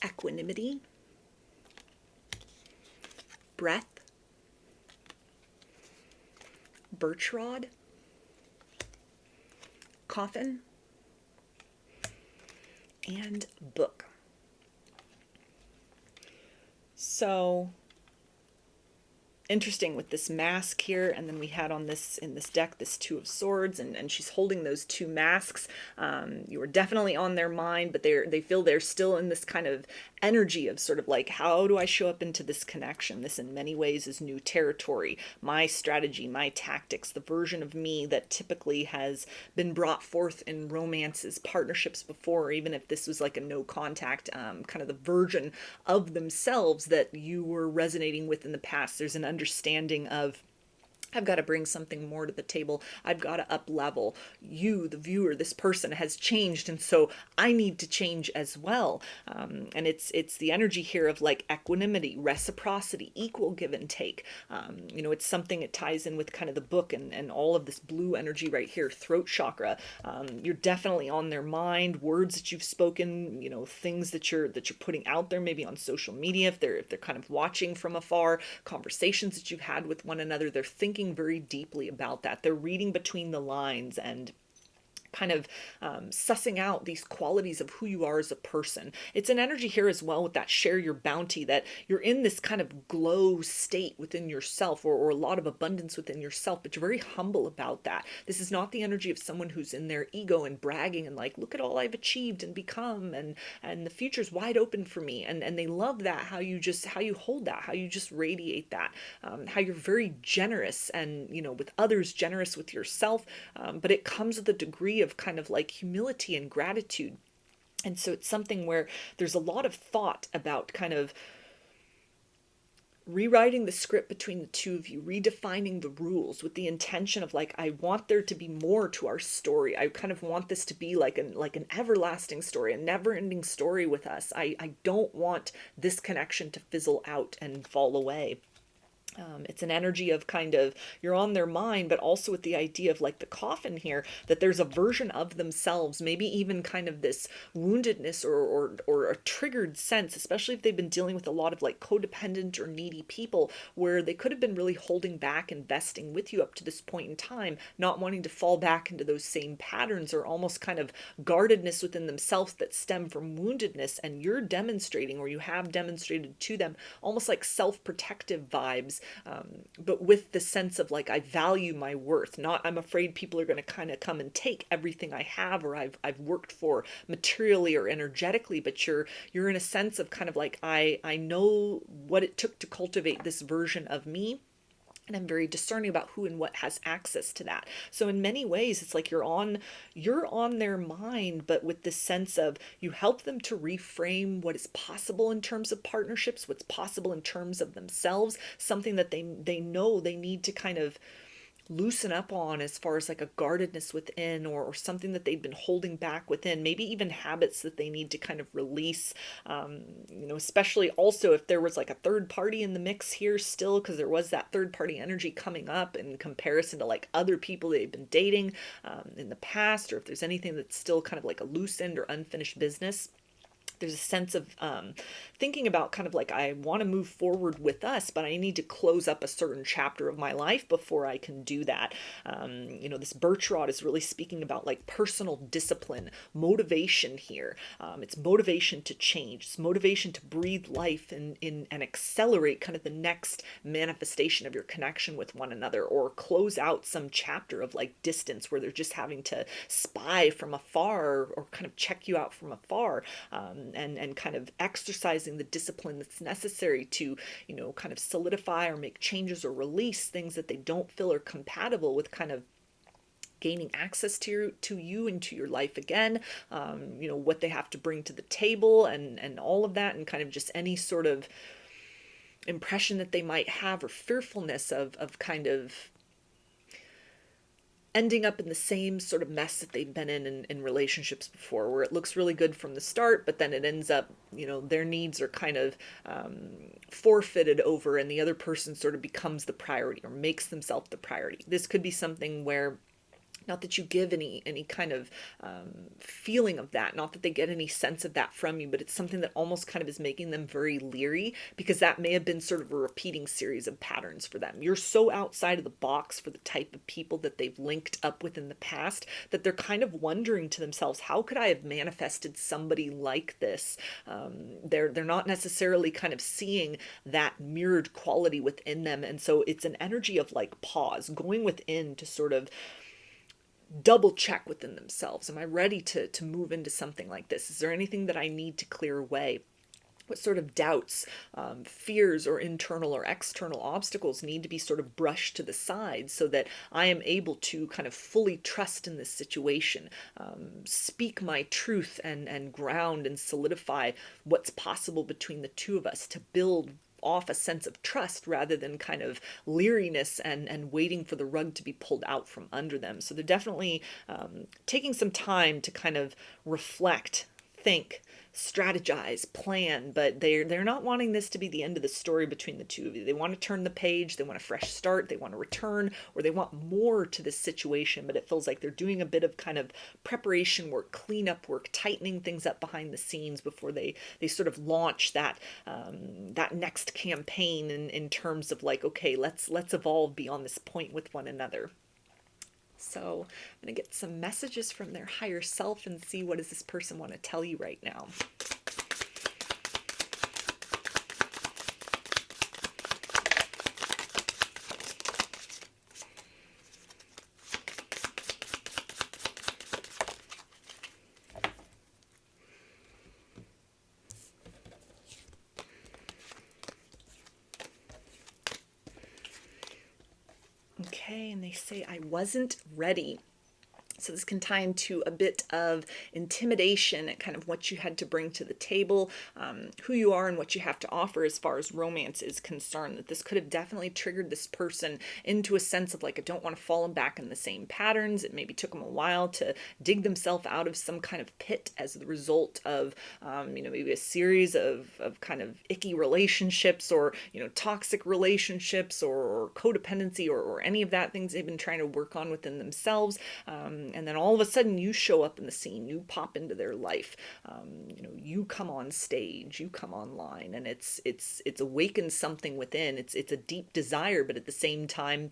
equanimity, breath, birch rod, coffin, and book. So interesting with this mask here, and then we had on this, in this deck, this Two of Swords, and she's holding those two masks. You are definitely on their mind, but they feel they're still in this kind of energy of sort of like, how do I show up into this connection? This in many ways is new territory, my strategy, my tactics, the version of me that typically has been brought forth in romances, partnerships before, even if this was like a no contact, kind of the version of themselves that you were resonating with in the past. There's an understanding of, I've got to bring something more to the table. I've got to up level. You, the viewer, this person has changed, and so I need to change as well. And it's the energy here of like equanimity, reciprocity, equal give and take. It's something, it ties in with kind of the book and all of this blue energy right here, throat chakra. You're definitely on their mind. Words that you've spoken, things that you're putting out there, maybe on social media, if they're kind of watching from afar, conversations that you've had with one another. They're thinking very deeply about that. They're reading between the lines and kind of sussing out these qualities of who you are as a person. It's an energy here as well with that share your bounty, that you're in this kind of glow state within yourself, or a lot of abundance within yourself, but you're very humble about that. This is not the energy of someone who's in their ego and bragging and like, look at all I've achieved and become, and the future's wide open for me. And they love that, how you hold that, how you just radiate that, how you're very generous and, with others, generous with yourself. But it comes with a degree of kind of like humility and gratitude. And so it's something where there's a lot of thought about kind of rewriting the script between the two of you, redefining the rules with the intention of like, I want there to be more to our story. I kind of want this to be like an everlasting story, a never-ending story with us. I don't want this connection to fizzle out and fall away. It's an energy of kind of, you're on their mind, but also with the idea of like the coffin here, that there's a version of themselves, maybe even kind of this woundedness or a triggered sense, especially if they've been dealing with a lot of like codependent or needy people, where they could have been really holding back investing with you up to this point in time, not wanting to fall back into those same patterns, or almost kind of guardedness within themselves that stem from woundedness. And you're demonstrating, or you have demonstrated to them, almost like self-protective vibes. But with the sense of like, I value my worth, not I'm afraid people are going to kind of come and take everything I have, or I've worked for materially or energetically. But you're in a sense of kind of like, I know what it took to cultivate this version of me, and I'm very discerning about who and what has access to that. So in many ways, it's like you're on their mind, but with this sense of, you help them to reframe what is possible in terms of partnerships, what's possible in terms of themselves, something that they know they need to kind of loosen up on, as far as like a guardedness within, or something that they've been holding back within, maybe even habits that they need to kind of release, especially also if there was like a third party in the mix here still, because there was that third party energy coming up in comparison to like other people they've been dating in the past, or if there's anything that's still kind of like a loose end or unfinished business. There's a sense of thinking about kind of like, I want to move forward with us, but I need to close up a certain chapter of my life before I can do that. This birch rod is really speaking about like personal discipline, motivation here. It's motivation to change. It's motivation to breathe life in and accelerate kind of the next manifestation of your connection with one another, or close out some chapter of like distance where they're just having to spy from afar or kind of check you out from afar. And kind of exercising the discipline that's necessary to, kind of solidify or make changes or release things that they don't feel are compatible with kind of gaining access to you and to your life again, what they have to bring to the table and all of that, and kind of just any sort of impression that they might have or fearfulness of kind of ending up in the same sort of mess that they've been in relationships before, where it looks really good from the start, but then it ends up, their needs are kind of forfeited over, and the other person sort of becomes the priority or makes themselves the priority. This could be something where, not that you give any kind of feeling of that, not that they get any sense of that from you, but it's something that almost kind of is making them very leery, because that may have been sort of a repeating series of patterns for them. You're so outside of the box for the type of people that they've linked up with in the past that they're kind of wondering to themselves, how could I have manifested somebody like this? They're not necessarily kind of seeing that mirrored quality within them. And so it's an energy of like pause, going within to sort of double check within themselves. Am I ready to move into something like this? Is there anything that I need to clear away? What sort of doubts, fears, or internal or external obstacles need to be sort of brushed to the side so that I am able to kind of fully trust in this situation, speak my truth and ground and solidify what's possible between the two of us to build off a sense of trust rather than kind of leeriness and waiting for the rug to be pulled out from under them. So they're definitely taking some time to kind of reflect, think, strategize, plan, but they're not wanting this to be the end of the story between the two of you. They want to turn the page, they want a fresh start, they want to return, or they want more to this situation, but it feels like they're doing a bit of kind of preparation work, cleanup work, tightening things up behind the scenes before they sort of launch that next campaign in terms of like, okay, let's evolve beyond this point with one another. So I'm going to get some messages from their higher self and see, what does this person want to tell you right now? Okay, and they say, I wasn't ready. So this can tie into a bit of intimidation and kind of what you had to bring to the table, who you are and what you have to offer as far as romance is concerned. That this could have definitely triggered this person into a sense of like, I don't want to fall back in the same patterns. It maybe took them a while to dig themselves out of some kind of pit as the result of, maybe a series of kind of icky relationships or, toxic relationships or codependency or any of that things they've been trying to work on within themselves. And then all of a sudden you show up in the scene, you pop into their life, you come on stage, you come online, and it's awakened something within. It's a deep desire, but at the same time,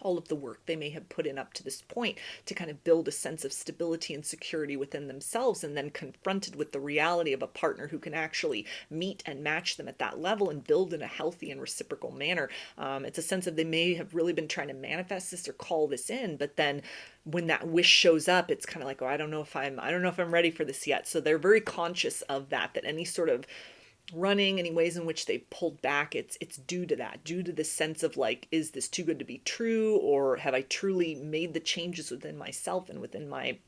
all of the work they may have put in up to this point to kind of build a sense of stability and security within themselves, and then confronted with the reality of a partner who can actually meet and match them at that level and build in a healthy and reciprocal manner. It's a sense of they may have really been trying to manifest this or call this in, but then when that wish shows up, it's kind of like, oh, I don't know if I'm ready for this yet. So they're very conscious of that any sort of running, any ways in which they pulled back, it's due to that, due to the sense of like, is this too good to be true, or have I truly made the changes within myself and within my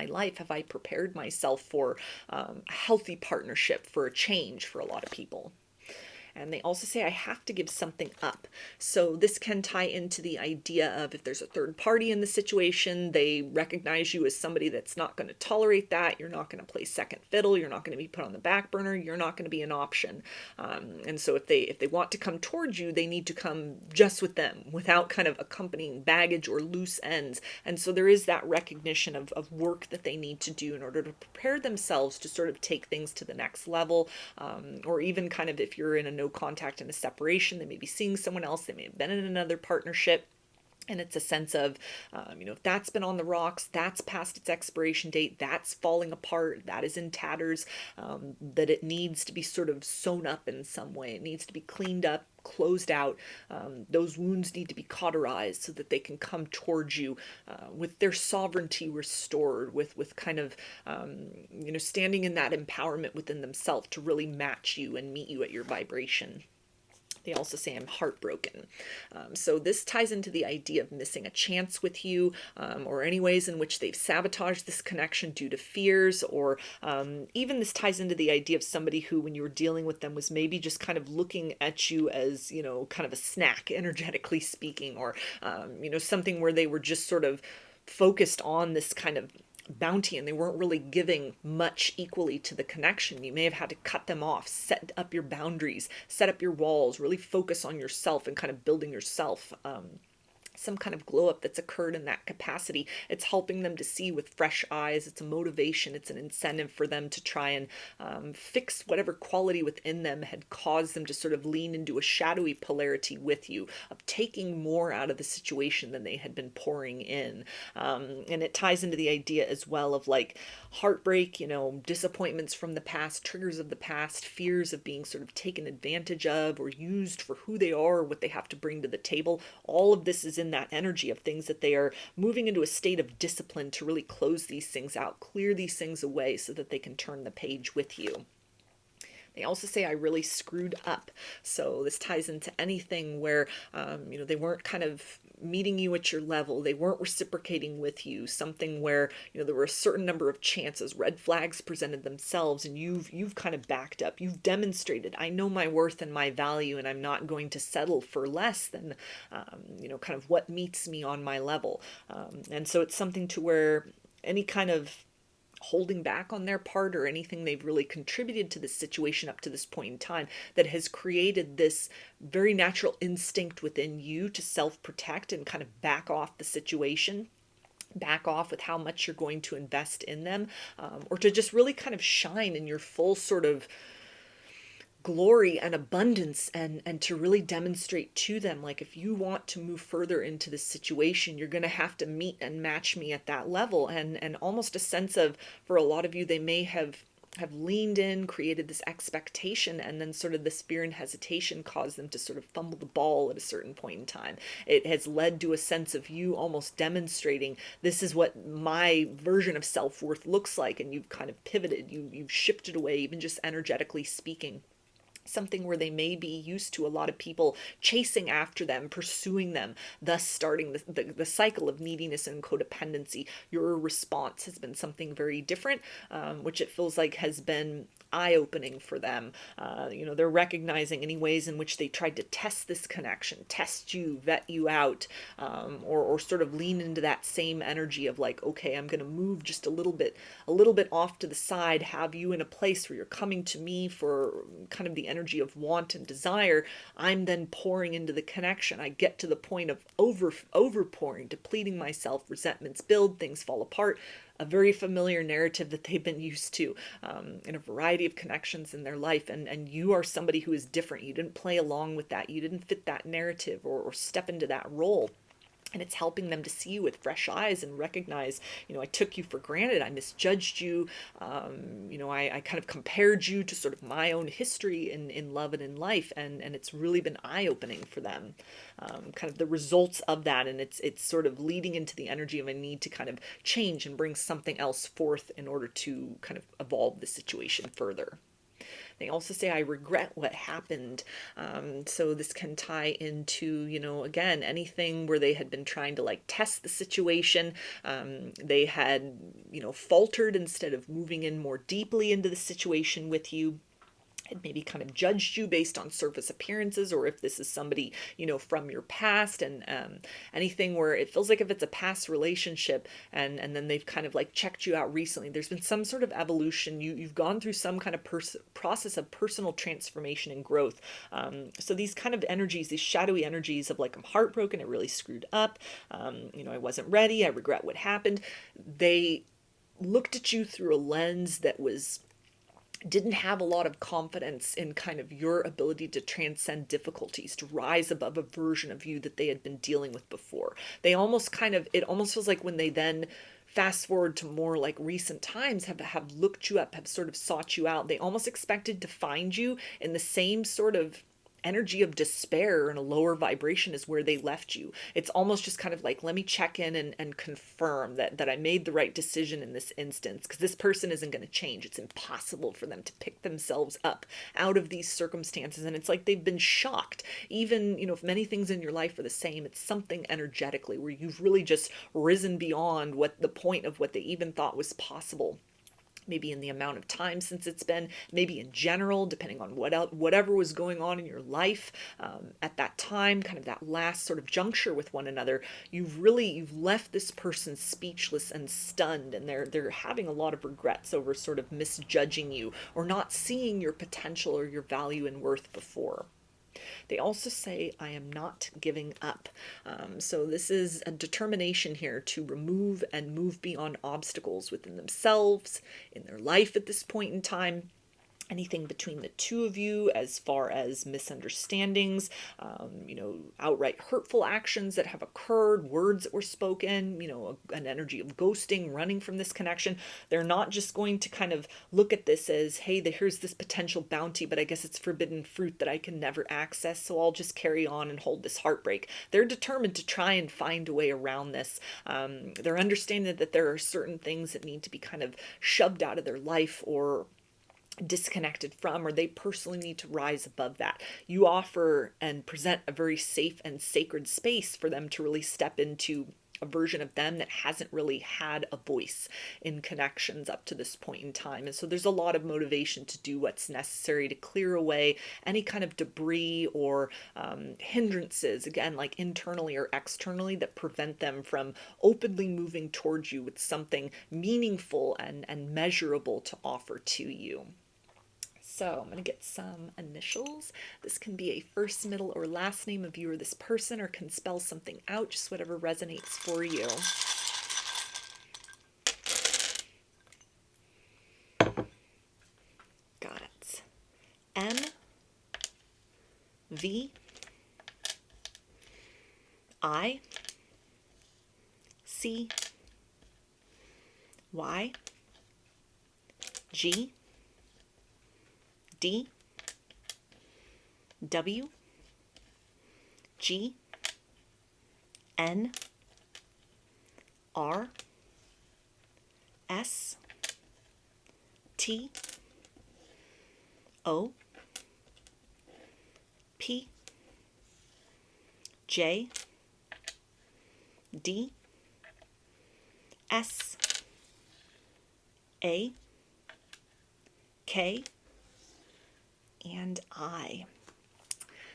life? Have I prepared myself for a healthy partnership, for a change for a lot of people? And they also say, I have to give something up. So this can tie into the idea of if there's a third party in the situation, they recognize you as somebody that's not going to tolerate that. You're not going to play second fiddle. You're not going to be put on the back burner. You're not going to be an option. And so if they want to come towards you, they need to come just with them without kind of accompanying baggage or loose ends. And so there is that recognition of work that they need to do in order to prepare themselves to sort of take things to the next level, or even kind of if you're in a no contact and a separation, they may be seeing someone else, they may have been in another partnership. And it's a sense of, if that's been on the rocks, that's past its expiration date, that's falling apart, that is in tatters, that it needs to be sort of sewn up in some way. It needs to be cleaned up, closed out. Those wounds need to be cauterized so that they can come towards you with their sovereignty restored, with kind of, standing in that empowerment within themselves to really match you and meet you at your vibration. They also say I'm heartbroken. So this ties into the idea of missing a chance with you, or any ways in which they've sabotaged this connection due to fears, or even this ties into the idea of somebody who, when you were dealing with them, was maybe just kind of looking at you as, kind of a snack, energetically speaking, or, something where they were just sort of focused on this kind of bounty and they weren't really giving much equally to the connection. You may have had to cut them off, set up your boundaries, set up your walls, really focus on yourself and kind of building yourself. Some kind of glow up that's occurred in that capacity. It's helping them to see with fresh eyes. It's a motivation. It's an incentive for them to try and fix whatever quality within them had caused them to sort of lean into a shadowy polarity with you, of taking more out of the situation than they had been pouring in. And it ties into the idea as well of like heartbreak, disappointments from the past, triggers of the past, fears of being sort of taken advantage of or used for who they are or what they have to bring to the table. All of this is in that energy of things that they are moving into a state of discipline to really close these things out, clear these things away so that they can turn the page with you. They also say, I really screwed up. So this ties into anything where, they weren't kind of meeting you at your level. They weren't reciprocating with you. Something where, there were a certain number of chances, red flags presented themselves, and you've kind of backed up. You've demonstrated, I know my worth and my value, and I'm not going to settle for less than, kind of what meets me on my level. And so it's something to where any kind of holding back on their part or anything they've really contributed to this situation up to this point in time that has created this very natural instinct within you to self-protect and kind of back off the situation, back off with how much you're going to invest in them, or to just really kind of shine in your full sort of glory and abundance, and to really demonstrate to them, like, if you want to move further into this situation, you're going to have to meet and match me at that level. And almost a sense of, for a lot of you, they may have leaned in, created this expectation, and then sort of this fear and hesitation caused them to sort of fumble the ball at a certain point in time. It has led to a sense of you almost demonstrating, this is what my version of self-worth looks like, and you've kind of pivoted, you've shifted away, even just energetically speaking. Something where they may be used to a lot of people chasing after them, pursuing them, thus starting the cycle of neediness and codependency. Your response has been something very different, which it feels like has been eye-opening for them. They're recognizing any ways in which they tried to test this connection, test you, vet you out, or sort of lean into that same energy of like, okay, I'm going to move just a little bit off to the side, have you in a place where you're coming to me for kind of the energy of want and desire. I'm then pouring into the connection. I get to the point of overpouring, depleting myself, resentments build, things fall apart. A very familiar narrative that they've been used to in a variety of connections in their life. And you are somebody who is different. You didn't play along with that. You didn't fit that narrative or step into that role. And it's helping them to see you with fresh eyes and recognize, I took you for granted. I misjudged you. I kind of compared you to sort of my own history in love and in life. And it's really been eye-opening for them, kind of the results of that. And it's sort of leading into the energy of a need to kind of change and bring something else forth in order to kind of evolve the situation further. They also say, I regret what happened. So this can tie into, again, anything where they had been trying to like test the situation. They had, faltered instead of moving in more deeply into the situation with you. had maybe kind of judged you based on surface appearances, or if this is somebody, you know, from your past, and anything where it feels like if it's a past relationship and then they've kind of like checked you out recently, there's been some sort of evolution. You've gone through some kind of process of personal transformation and growth. So these kind of energies, these shadowy energies of like, I'm heartbroken, it really screwed up, you know, I wasn't ready, I regret what happened. They looked at you through a lens that didn't have a lot of confidence in kind of your ability to transcend difficulties, to rise above a version of you that they had been dealing with before. They almost kind of, it almost feels like when they then fast forward to more like recent times, have looked you up, have sort of sought you out, they almost expected to find you in the same sort of energy of despair and a lower vibration as where they left you. It's almost just kind of like, let me check in and confirm that I made the right decision in this instance, because this person isn't going to change. It's impossible for them to pick themselves up out of these circumstances. And it's like they've been shocked. Even, you know, if many things in your life are the same, it's something energetically where you've really just risen beyond what the point of what they even thought was possible. Maybe in the amount of time since it's been, maybe in general, depending on whatever was going on in your life at that time, kind of that last sort of juncture with one another. You've left this person speechless and stunned, and they're having a lot of regrets over sort of misjudging you or not seeing your potential or your value and worth before. They also say, I am not giving up. So this is a determination here to remove and move beyond obstacles within themselves, in their life at this point in time. Anything between the two of you as far as misunderstandings, you know, outright hurtful actions that have occurred, words that were spoken, you know, an energy of ghosting, running from this connection. They're not just going to kind of look at this as, hey, here's this potential bounty, but I guess it's forbidden fruit that I can never access, so I'll just carry on and hold this heartbreak. They're determined to try and find a way around this. They're understanding that there are certain things that need to be kind of shoved out of their life or disconnected from, or they personally need to rise above that. You offer and present a very safe and sacred space for them to really step into a version of them that hasn't really had a voice in connections up to this point in time. And so there's a lot of motivation to do what's necessary to clear away any kind of debris or hindrances, again, like internally or externally, that prevent them from openly moving towards you with something meaningful and measurable to offer to you. So I'm going to get some initials. This can be a first, middle, or last name of you or this person, or can spell something out, just whatever resonates for you. Got it. M, V, I, C, Y, G, D, W, G, N, R, S, T, O, P, J, D, S, A, K, and I.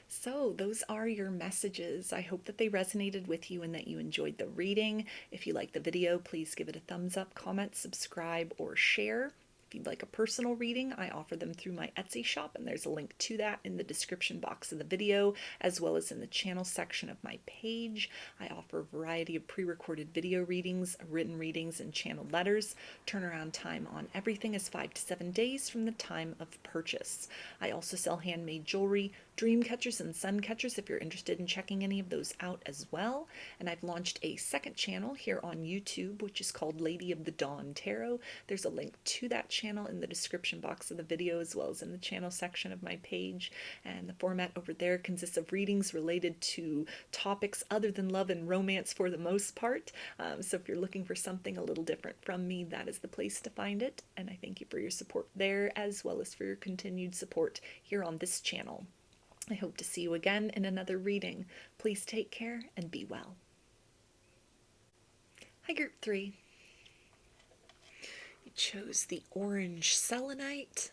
So those are your messages. I hope that they resonated with you and that you enjoyed the reading. If you like the video, please give it a thumbs up, comment, subscribe, or share. If you'd like a personal reading, I offer them through my Etsy shop, and there's a link to that in the description box of the video, as well as in the channel section of my page. I offer a variety of pre-recorded video readings, written readings, and channeled letters. Turnaround time on everything is 5 to 7 days from the time of purchase. I also sell handmade jewelry, dream catchers, and sun catchers if you're interested in checking any of those out as well. And I've launched a second channel here on YouTube, which is called Lady of the Dawn Tarot. There's a link to that channel in the description box of the video, as well as in the channel section of my page. And the format over there consists of readings related to topics other than love and romance for the most part. So if you're looking for something a little different from me, that is the place to find it. And I thank you for your support there, as well as for your continued support here on this channel. I hope to see you again in another reading. Please take care and be well. Hi, Group 3. You chose the orange selenite.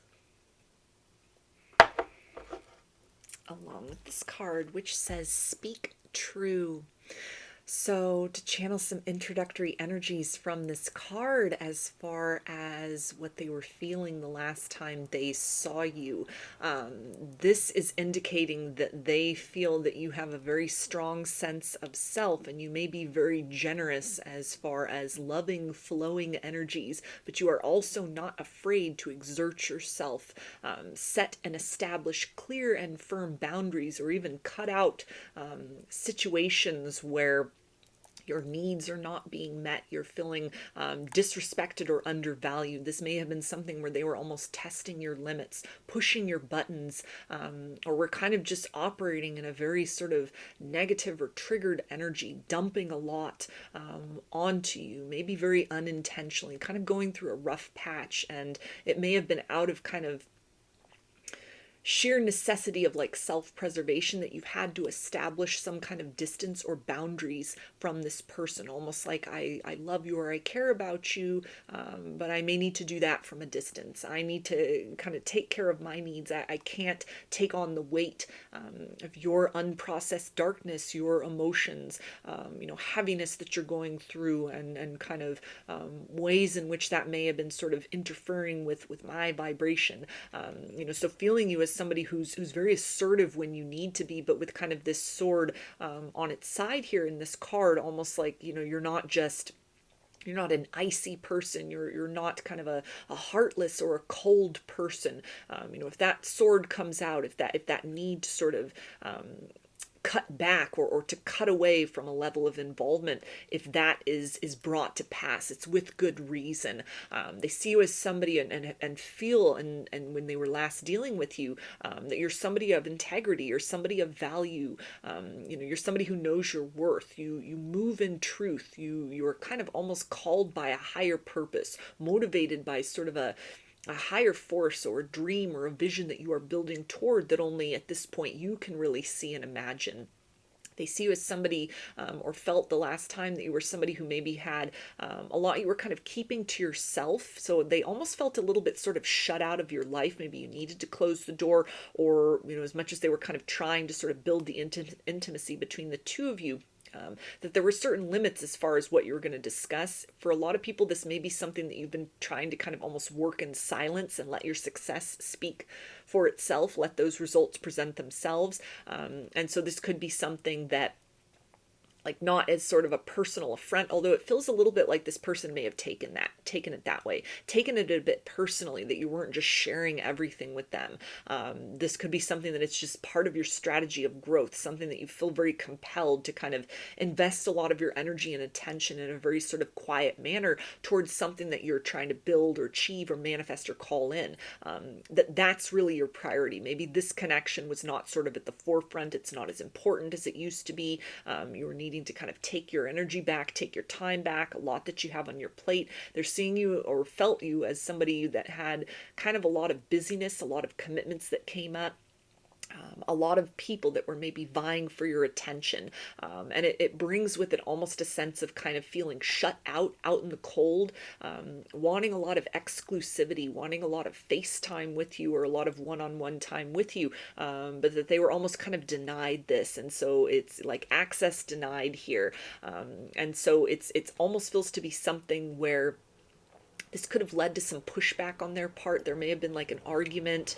along with this card, which says speak true. So to channel some introductory energies from this card as far as what they were feeling the last time they saw you, this is indicating that they feel that you have a very strong sense of self, and you may be very generous as far as loving, flowing energies, but you are also not afraid to exert yourself, set and establish clear and firm boundaries, or even cut out situations where your needs are not being met, you're feeling disrespected or undervalued. This may have been something where they were almost testing your limits, pushing your buttons, or were kind of just operating in a very sort of negative or triggered energy, dumping a lot onto you, maybe very unintentionally, kind of going through a rough patch. And it may have been out of kind of sheer necessity of like self-preservation that you've had to establish some kind of distance or boundaries from this person, almost like I love you or I care about you, but I may need to do that from a distance. I need to kind of take care of my needs. I can't take on the weight of your unprocessed darkness, your emotions, heaviness that you're going through, and kind of ways in which that may have been sort of interfering with my vibration. So feeling you as somebody who's very assertive when you need to be, but with kind of this sword on its side here in this card, almost like, you're not an icy person. You're not kind of a heartless or a cold person. If that sword comes out, if that need to sort of cut back or to cut away from a level of involvement, if that is brought to pass, it's with good reason. They see you as somebody and feel, and when they were last dealing with you, that you're somebody of integrity, you're somebody of value, you're somebody who knows your worth, you move in truth, you're kind of almost called by a higher purpose, motivated by sort of a higher force or a dream or a vision that you are building toward, that only at this point you can really see and imagine. They see you as somebody, or felt the last time that you were somebody who maybe had a lot you were kind of keeping to yourself. So they almost felt a little bit sort of shut out of your life. Maybe you needed to close the door, or, as much as they were kind of trying to sort of build the intimacy between the two of you, that there were certain limits as far as what you were going to discuss. For a lot of people, this may be something that you've been trying to kind of almost work in silence and let your success speak for itself, let those results present themselves. And so this could be something that, like, not as sort of a personal affront, although it feels a little bit like this person may have taken it that way, taken it a bit personally, that you weren't just sharing everything with them. This could be something that it's just part of your strategy of growth, something that you feel very compelled to kind of invest a lot of your energy and attention in a very sort of quiet manner towards something that you're trying to build or achieve or manifest or call in. That's really your priority. Maybe this connection was not sort of at the forefront. It's not as important as it used to be. You were needing to kind of take your energy back, take your time back, a lot that you have on your plate. They're seeing you or felt you as somebody that had kind of a lot of busyness, a lot of commitments that came up. A lot of people that were maybe vying for your attention. And it brings with it almost a sense of kind of feeling shut out in the cold, wanting a lot of exclusivity, wanting a lot of face time with you, or a lot of one-on-one time with you, but that they were almost kind of denied this. And so it's like access denied here. And so it's almost feels to be something where this could have led to some pushback on their part. There may have been like an argument,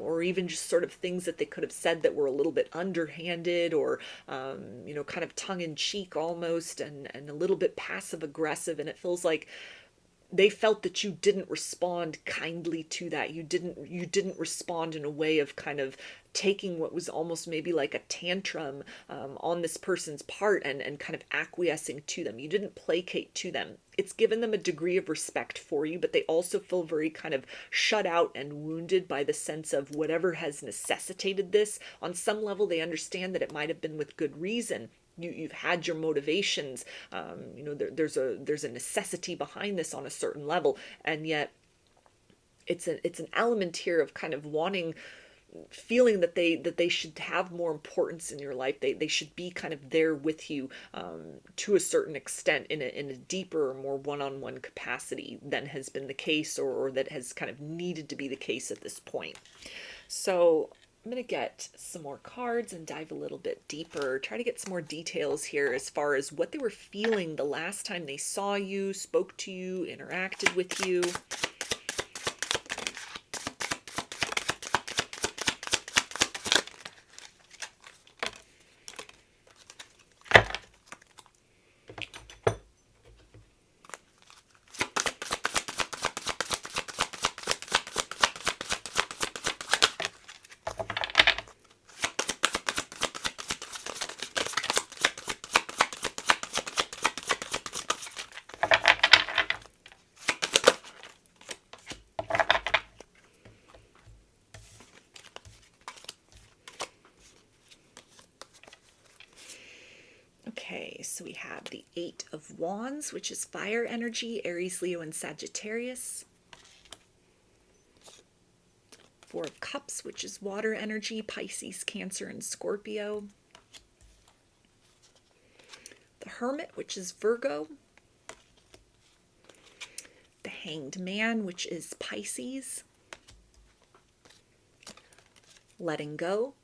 or even just sort of things that they could have said that were a little bit underhanded, or, kind of tongue-in-cheek almost, and a little bit passive-aggressive. And it feels like they felt that you didn't respond kindly to that. You didn't respond in a way of kind of taking what was almost maybe like a tantrum on this person's part, and kind of acquiescing to them. You didn't placate to them. It's given them a degree of respect for you, but they also feel very kind of shut out and wounded by the sense of whatever has necessitated this. On some level, they understand that it might have been with good reason. You've had your motivations. There's a necessity behind this on a certain level, and yet it's an element here of kind of feeling that they should have more importance in your life. They should be kind of there with you to a certain extent, in a deeper or more one-on-one capacity than has been the case, or that has kind of needed to be the case at this point. So I'm going to get some more cards and dive a little bit deeper. Try to get some more details here as far as what they were feeling the last time they saw you, spoke to you, interacted with you. Okay, so we have the Eight of Wands, which is fire energy, Aries, Leo, and Sagittarius. Four of Cups, which is water energy, Pisces, Cancer, and Scorpio. The Hermit, which is Virgo. The Hanged Man, which is Pisces. Letting Go.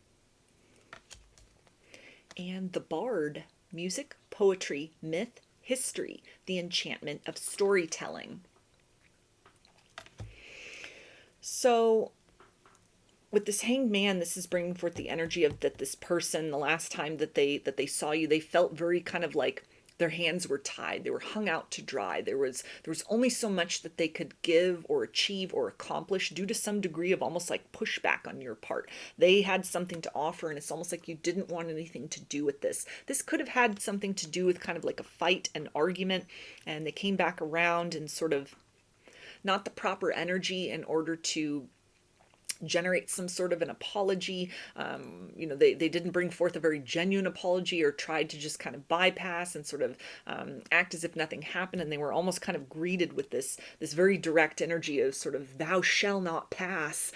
And the Bard, music, poetry, myth, history, the enchantment of storytelling. So with this Hanged Man, this is bringing forth the energy of that this person, the last time that they saw you, they felt very kind of like their hands were tied. They were hung out to dry. There was only so much that they could give or achieve or accomplish due to some degree of almost like pushback on your part. They had something to offer, and it's almost like you didn't want anything to do with this. This could have had something to do with kind of like a fight, an argument, and they came back around and sort of not the proper energy in order to generate some sort of an apology. They didn't bring forth a very genuine apology, or tried to just kind of bypass and sort of act as if nothing happened, and they were almost kind of greeted with this very direct energy of sort of thou shall not pass,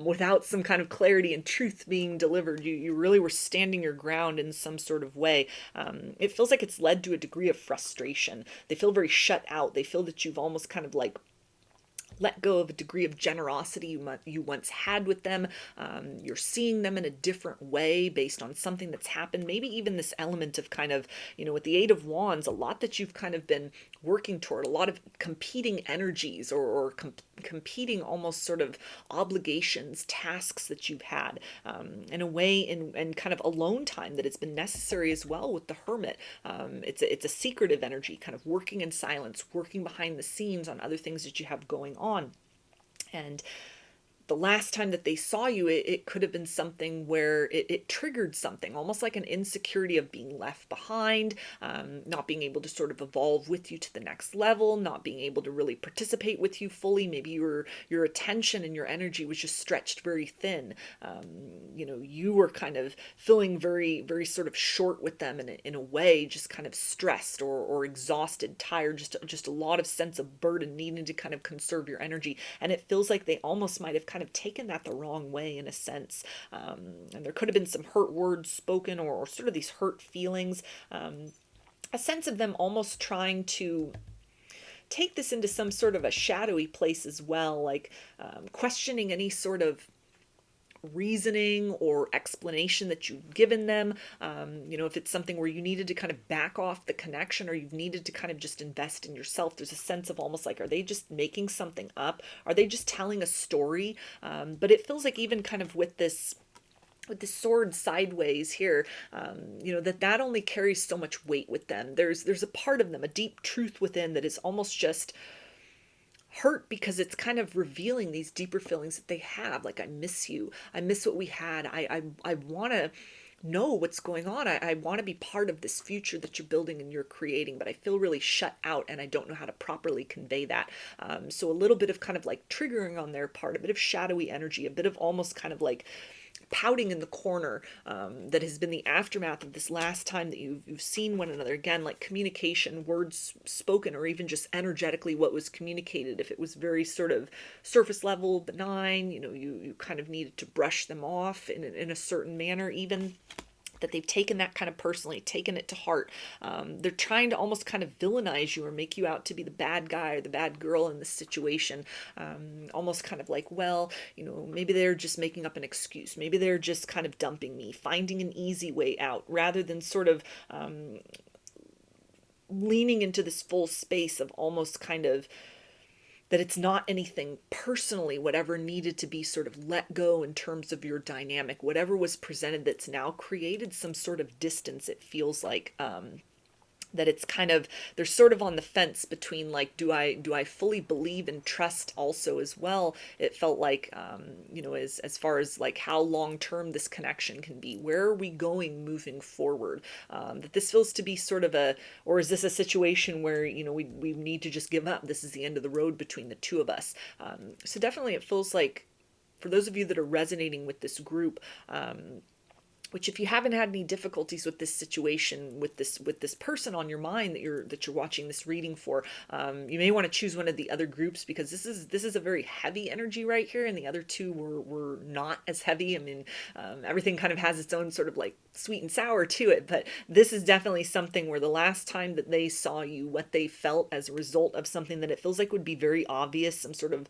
without some kind of clarity and truth being delivered. You really were standing your ground in some sort of way. It feels like it's led to a degree of frustration. They feel very shut out. They feel that you've almost kind of like let go of a degree of generosity you once had with them. You're seeing them in a different way based on something that's happened. Maybe even this element of kind of, with the Eight of Wands, a lot that you've kind of been working toward, a lot of competing energies or competing almost sort of obligations, tasks that you've had, in a way, in kind of alone time that it's been necessary as well with the Hermit. It's a secretive energy, kind of working in silence, working behind the scenes on other things that you have going on. And the last time that they saw you, it could have been something where it triggered something, almost like an insecurity of being left behind, not being able to sort of evolve with you to the next level, not being able to really participate with you fully. Maybe your attention and your energy was just stretched very thin. You were kind of feeling very, very sort of short with them in a way, just kind of stressed or exhausted, tired, just a lot of sense of burden, needing to kind of conserve your energy. And it feels like they almost might have kind of taken that the wrong way in a sense. And there could have been some hurt words spoken, or sort of these hurt feelings, a sense of them almost trying to take this into some sort of a shadowy place as well, like questioning any sort of reasoning or explanation that you've given them. If it's something where you needed to kind of back off the connection, or you've needed to kind of just invest in yourself, there's a sense of almost like, are they just making something up? Are they just telling a story? But it feels like even kind of with this sword sideways here, that only carries so much weight with them. There's a part of them, a deep truth within, that is almost just hurt because it's kind of revealing these deeper feelings that they have. Like, I miss you. I miss what we had. I want to know what's going on. I want to be part of this future that you're building and you're creating, but I feel really shut out and I don't know how to properly convey that. So a little bit of kind of like triggering on their part, a bit of shadowy energy, a bit of almost kind of like pouting in the corner, that has been the aftermath of this last time that you've seen one another. Again, like communication, words spoken, or even just energetically what was communicated. If it was very sort of surface level, benign, you kind of needed to brush them off in a certain manner even. that they've taken that kind of personally, taken it to heart. They're trying to almost kind of villainize you or make you out to be the bad guy or the bad girl in this situation. Almost kind of like, well, you know, maybe they're just making up an excuse. Maybe they're just kind of dumping me, finding an easy way out, rather than sort of leaning into this full space of almost kind of that it's not anything personally, whatever needed to be sort of let go in terms of your dynamic, whatever was presented that's now created some sort of distance. It feels like that it's kind of, they're sort of on the fence between like, do I fully believe and trust also as well? It felt like, you know, as far as like how long-term this connection can be, where are we going moving forward? That this feels to be sort of a, or is this a situation where, you know, we need to just give up? This is the end of the road between the two of us. So definitely it feels like, for those of you that are resonating with this group, which if you haven't had any difficulties with this situation, with this person on your mind that you're watching this reading for, you may want to choose one of the other groups, because this is a very heavy energy right here, and the other two were not as heavy. I mean, everything kind of has its own sort of like sweet and sour to it, but this is definitely something where the last time that they saw you, what they felt as a result of something that it feels like would be very obvious, some sort of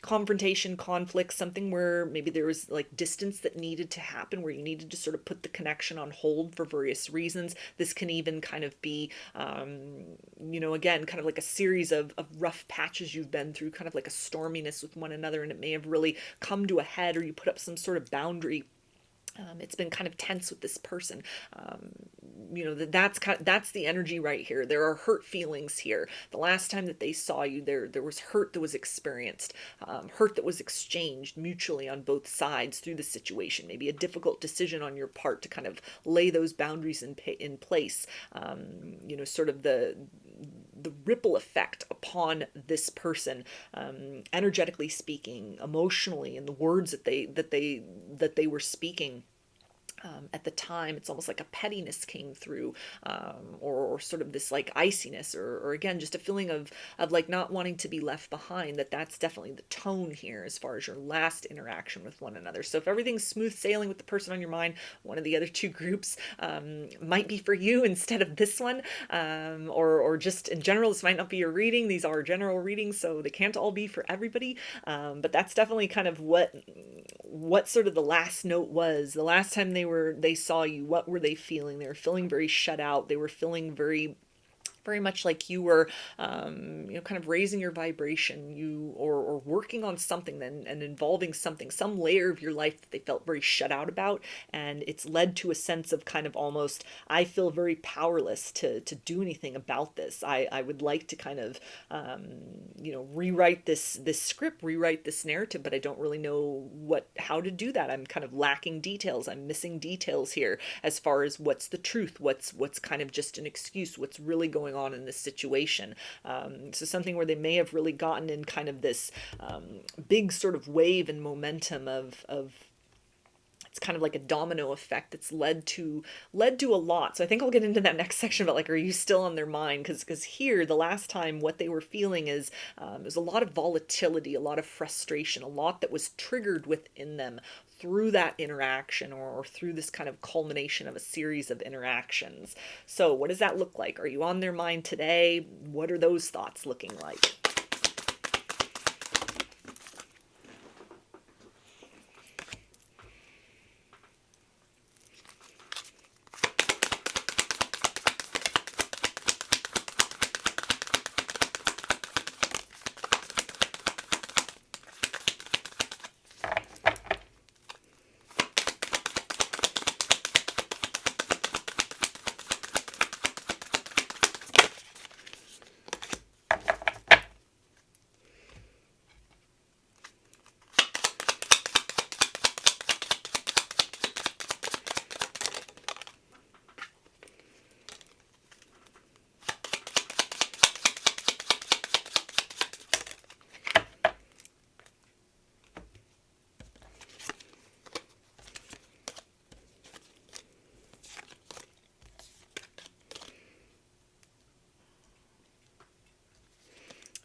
confrontation, conflict, something where maybe there was like distance that needed to happen, where you needed to sort of put the connection on hold for various reasons. This can even kind of be, you know, again, kind of like a series of rough patches you've been through, kind of like a storminess with one another, and it may have really come to a head, or you put up some sort of boundary. It's been kind of tense with this person. You know, that's the energy right here. There are hurt feelings here. The last time that they saw you, there was hurt that was experienced, hurt that was exchanged mutually on both sides through the situation. Maybe a difficult decision on your part to kind of lay those boundaries in place. You know, sort of the ripple effect upon this person, energetically speaking, emotionally, and the words that they were speaking. At the time, it's almost like a pettiness came through, or sort of this like iciness, or again, just a feeling of like not wanting to be left behind. That's definitely the tone here as far as your last interaction with one another. So if everything's smooth sailing with the person on your mind, one of the other two groups might be for you instead of this one, or just in general, this might not be your reading. These are general readings, so they can't all be for everybody. But that's definitely kind of what sort of the last note was. The last time they saw you, what were they feeling? They were feeling very shut out. They were feeling very much like you were, you know, kind of raising your vibration, or working on something and involving something, some layer of your life that they felt very shut out about. And it's led to a sense of kind of almost, I feel very powerless to do anything about this. I would like to kind of, you know, rewrite this script, rewrite this narrative, but I don't really know how to do that. I'm kind of lacking details. I'm missing details here as far as what's the truth, what's kind of just an excuse, what's really going on in this situation. So something where they may have really gotten in kind of this big sort of wave and momentum of it's kind of like a domino effect that's led to a lot. So I think I'll get into that next section about like, are you still on their mind? Because here, the last time, what they were feeling is there's a lot of volatility, a lot of frustration, a lot that was triggered within them through that interaction, or through this kind of culmination of a series of interactions. So what does that look like? Are you on their mind today? What are those thoughts looking like?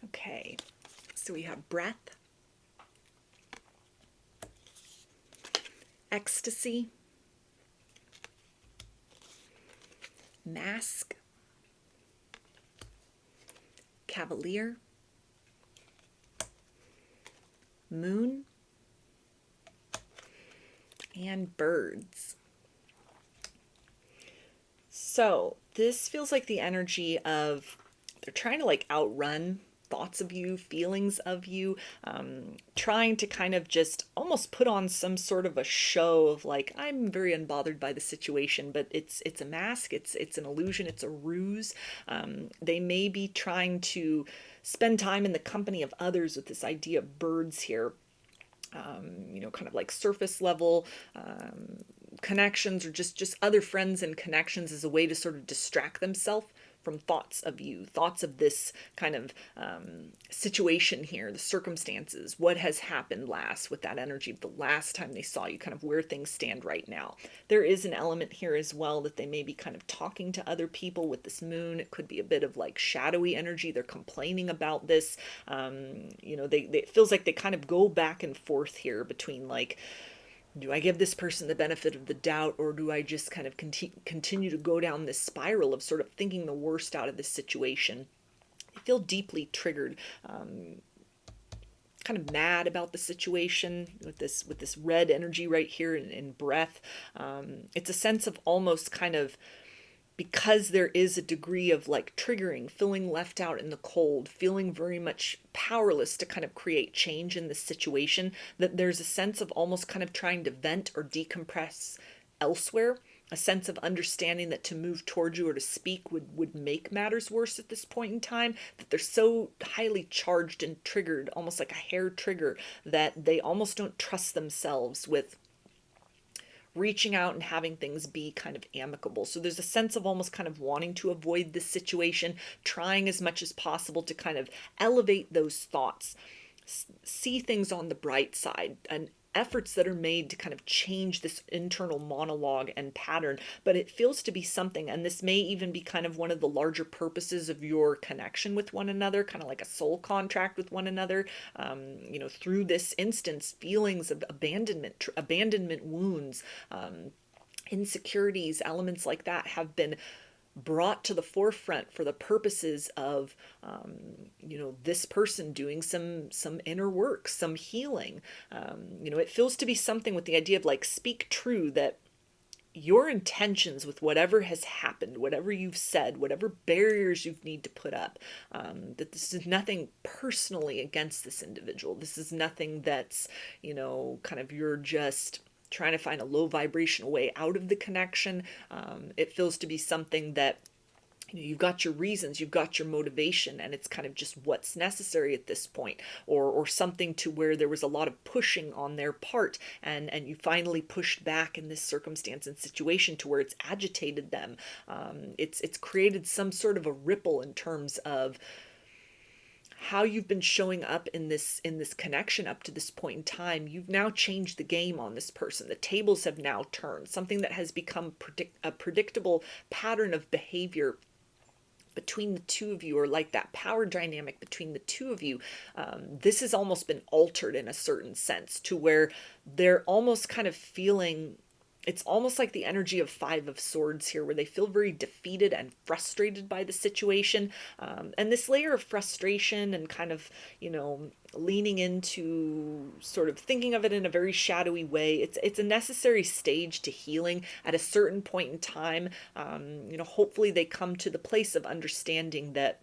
Okay, so we have breath, ecstasy, Mask, Cavalier, Moon, and Birds. So this feels like the energy of they're trying to like outrun thoughts of you, feelings of you, trying to kind of just almost put on some sort of a show of like, I'm very unbothered by the situation, but it's a mask, it's an illusion, it's a ruse. They may be trying to spend time in the company of others with this idea of birds here. Kind of like surface level connections, or just other friends and connections as a way to sort of distract themselves from thoughts of you, thoughts of this kind of situation here, the circumstances, what has happened last with that energy of the last time they saw you, kind of where things stand right now. There is an element here as well that they may be kind of talking to other people with this moon. It could be a bit of like shadowy energy. They're complaining about this. It feels like they kind of go back and forth here between like, do I give this person the benefit of the doubt, or do I just kind of continue to go down this spiral of sort of thinking the worst out of this situation? I feel deeply triggered, kind of mad about the situation with this red energy right here in breath. It's a sense of almost kind of, because there is a degree of like triggering, feeling left out in the cold, feeling very much powerless to kind of create change in this situation, that there's a sense of almost kind of trying to vent or decompress elsewhere, a sense of understanding that to move towards you or to speak would make matters worse at this point in time, that they're so highly charged and triggered, almost like a hair trigger, that they almost don't trust themselves with reaching out and having things be kind of amicable. So there's a sense of almost kind of wanting to avoid this situation, trying as much as possible to kind of elevate those thoughts, see things on the bright side, and efforts that are made to kind of change this internal monologue and pattern. But it feels to be something, and this may even be kind of one of the larger purposes of your connection with one another, kind of like a soul contract with one another. Through this instance, feelings of abandonment wounds, insecurities, elements like that have been brought to the forefront for the purposes of this person doing some inner work, some healing. It feels to be something with the idea of like, speak true, that your intentions with whatever has happened, whatever you've said, whatever barriers you need to put up, that this is nothing personally against this individual. This is nothing that's kind of, you're just trying to find a low vibrational way out of the connection. It feels to be something that you've got your reasons, you've got your motivation, and it's kind of just what's necessary at this point, or something to where there was a lot of pushing on their part, and you finally pushed back in this circumstance and situation to where it's agitated them. It's created some sort of a ripple in terms of how you've been showing up in this connection up to this point in time. You've now changed the game on this person. The tables have now turned. Something that has become a predictable pattern of behavior between the two of you, or like that power dynamic between the two of you, this has almost been altered in a certain sense, to where they're almost kind of feeling, it's almost like the energy of Five of Swords here, where they feel very defeated and frustrated by the situation. And this layer of frustration and kind of, leaning into sort of thinking of it in a very shadowy way. It's a necessary stage to healing at a certain point in time. Hopefully they come to the place of understanding that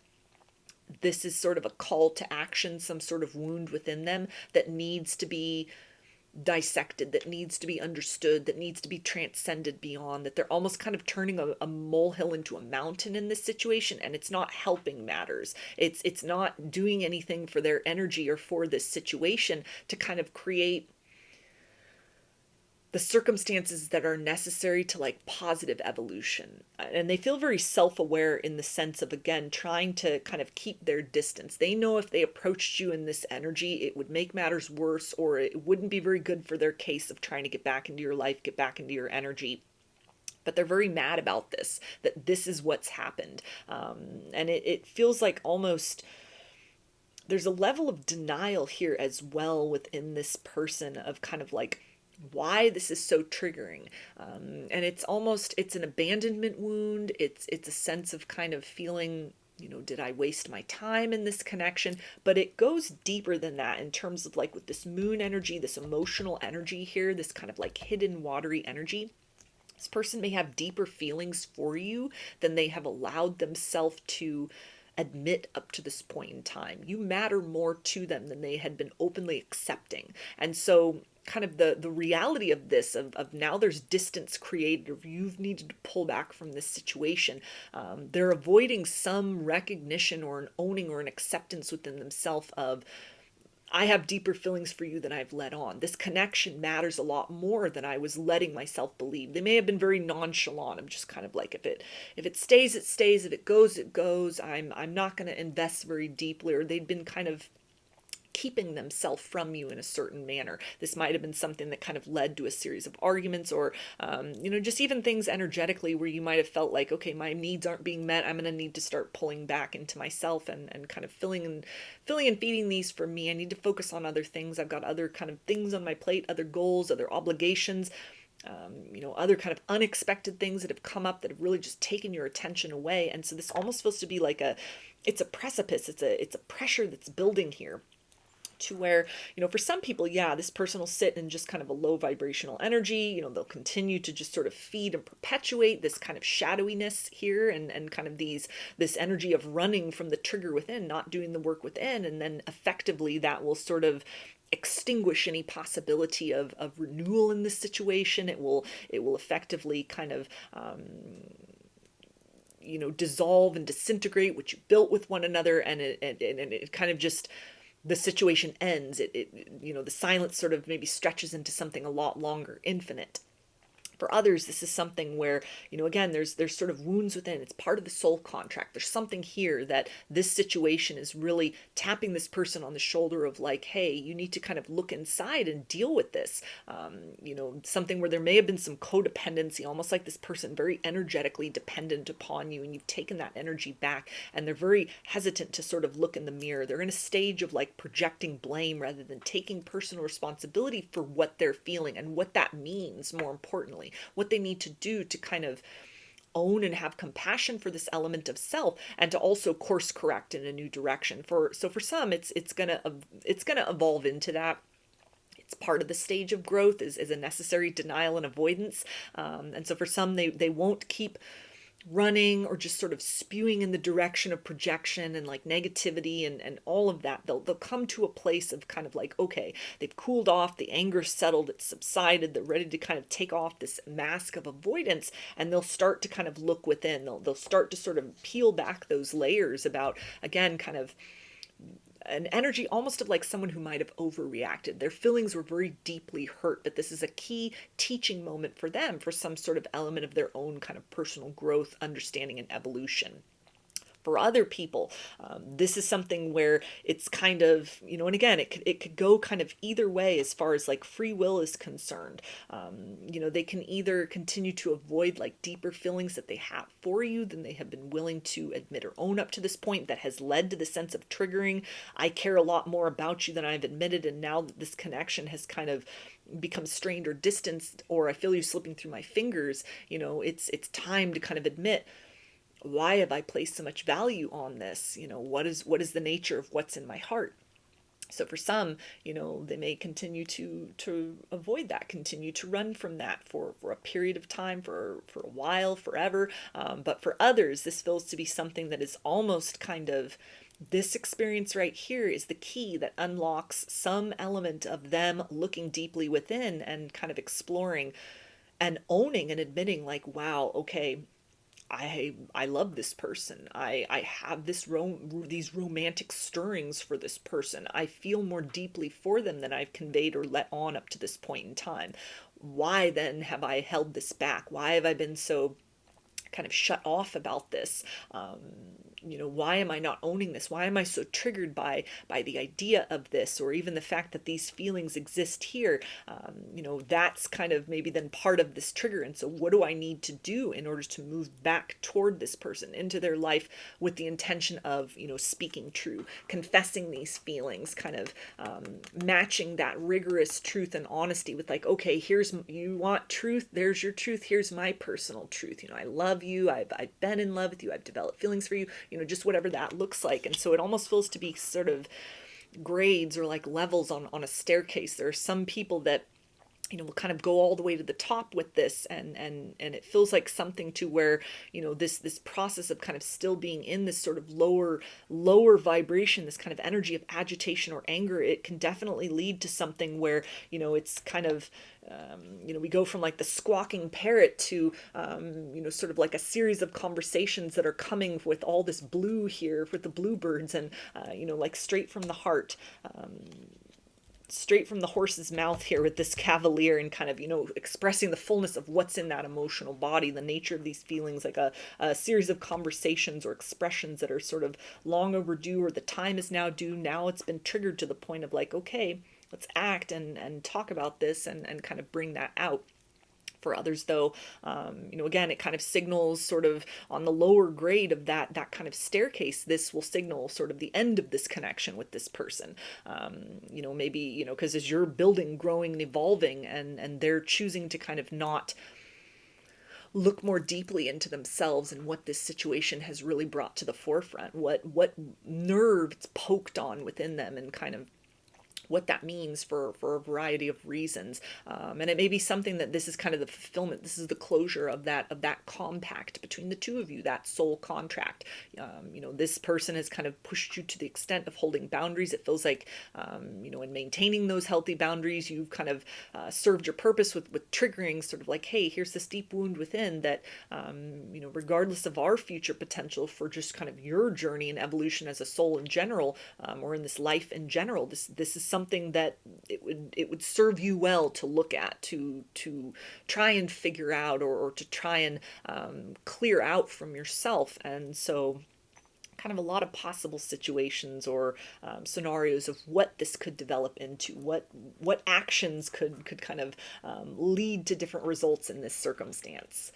this is sort of a call to action, some sort of wound within them that needs to be dissected, that needs to be understood, that needs to be transcended beyond, that they're almost kind of turning a molehill into a mountain in this situation, and it's not helping matters. It's not doing anything for their energy or for this situation to kind of create the circumstances that are necessary to like positive evolution. And they feel very self-aware in the sense of, again, trying to kind of keep their distance. They know if they approached you in this energy, it would make matters worse, or it wouldn't be very good for their case of trying to get back into your life, get back into your energy. But they're very mad about this, that this is what's happened. And it feels like almost there's a level of denial here as well within this person, of kind of like, why this is so triggering. And it's an abandonment wound. It's a sense of kind of feeling, did I waste my time in this connection? But it goes deeper than that in terms of like with this moon energy, this emotional energy here, this kind of like hidden watery energy. This person may have deeper feelings for you than they have allowed themselves to admit up to this point in time. You matter more to them than they had been openly accepting. And so kind of the reality of this, of now there's distance created, or you've needed to pull back from this situation. They're avoiding some recognition or an owning or an acceptance within themselves of, I have deeper feelings for you than I've let on. This connection matters a lot more than I was letting myself believe. They may have been very nonchalant. I'm just kind of like, if it stays, it stays. If it goes, it goes. I'm not going to invest very deeply. Or they'd been kind of keeping themselves from you in a certain manner. This might have been something that kind of led to a series of arguments, or just even things energetically where you might have felt like, okay, my needs aren't being met. I'm going to need to start pulling back into myself and kind of filling and feeding these for me. I need to focus on other things. I've got other kind of things on my plate, other goals, other obligations. Other kind of unexpected things that have come up that have really just taken your attention away. And so this almost feels to be like it's a precipice. It's a pressure that's building here, to where, for some people, yeah, this person will sit in just kind of a low vibrational energy. They'll continue to just sort of feed and perpetuate this kind of shadowiness here, and kind of this energy of running from the trigger within, not doing the work within. And then effectively that will sort of extinguish any possibility of renewal in this situation. It will effectively kind of dissolve and disintegrate what you built with one another, and it kind of just, the situation ends. The silence sort of maybe stretches into something a lot longer, infinite. For others, this is something where, again, there's sort of wounds within. It's part of the soul contract. There's something here that this situation is really tapping this person on the shoulder of like, hey, you need to kind of look inside and deal with this. Something where there may have been some codependency, almost like this person very energetically dependent upon you, and you've taken that energy back, and they're very hesitant to sort of look in the mirror. They're in a stage of like projecting blame rather than taking personal responsibility for what they're feeling and what that means, more importantly. What they need to do to kind of own and have compassion for this element of self, and to also course correct in a new direction. For some, it's gonna evolve into that. It's part of the stage of growth, is a necessary denial and avoidance. And so for some, they won't keep running or just sort of spewing in the direction of projection and like negativity and all of that. They'll come to a place of kind of like, okay, they've cooled off, the anger settled, it's subsided, they're ready to kind of take off this mask of avoidance, and they'll start to kind of look within. They'll start to sort of peel back those layers about, again, kind of an energy almost of like someone who might have overreacted. Their feelings were very deeply hurt, but this is a key teaching moment for them, for some sort of element of their own kind of personal growth, understanding, and evolution. For other people, this is something where it's kind of, and again, it could go kind of either way as far as like free will is concerned. They can either continue to avoid like deeper feelings that they have for you than they have been willing to admit or own up to this point, that has led to the sense of triggering. I care a lot more about you than I've admitted, and now that this connection has kind of become strained or distanced, or I feel you slipping through my fingers, it's time to kind of admit, why have I placed so much value on this? What is the nature of what's in my heart? So for some, they may continue to avoid that, continue to run from that for a period of time, for a while, forever. But for others, this feels to be something that is almost kind of, this experience right here is the key that unlocks some element of them looking deeply within and kind of exploring and owning and admitting like, wow, okay, I love this person. I have these romantic stirrings for this person. I feel more deeply for them than I've conveyed or let on up to this point in time. Why then have I held this back? Why have I been so kind of shut off about this? why am I not owning this? Why am I so triggered by the idea of this, or even the fact that these feelings exist here? That's kind of maybe then part of this trigger. And so what do I need to do in order to move back toward this person into their life with the intention of, speaking true, confessing these feelings, kind of matching that rigorous truth and honesty with like, okay, you want truth, there's your truth, here's my personal truth. I love you, I've been in love with you, I've developed feelings for you, just whatever that looks like. And so it almost feels to be sort of grades or like levels on a staircase. There are some people that will kind of go all the way to the top with this, and it feels like something to where this process of kind of still being in this sort of lower vibration, this kind of energy of agitation or anger, it can definitely lead to something where it's kind of we go from like the squawking parrot to sort of like a series of conversations that are coming with all this blue here with the bluebirds, and like straight from the heart, straight from the horse's mouth here with this cavalier, and kind of expressing the fullness of what's in that emotional body, the nature of these feelings, like a series of conversations or expressions that are sort of long overdue, or the time is now due. Now it's been triggered to the point of like, okay, let's act and talk about this and kind of bring that out. For others, though, again, it kind of signals sort of on the lower grade of that kind of staircase. This will signal sort of the end of this connection with this person. Maybe, because as you're building, growing, and evolving, and they're choosing to kind of not look more deeply into themselves and what this situation has really brought to the forefront, what nerve it's poked on within them, and kind of what that means for a variety of reasons. And it may be something that this is kind of the fulfillment, this is the closure of that compact between the two of you, that soul contract. This person has kind of pushed you to the extent of holding boundaries. It feels like, in maintaining those healthy boundaries, you've kind of served your purpose with triggering sort of like, hey, here's this deep wound within that, regardless of our future potential for just kind of your journey and evolution as a soul in general, or in this life in general, this is something that it would serve you well to look at, to try and figure out, or to try and clear out from yourself. And so kind of a lot of possible situations or scenarios of what this could develop into, what actions could kind of lead to different results in this circumstance.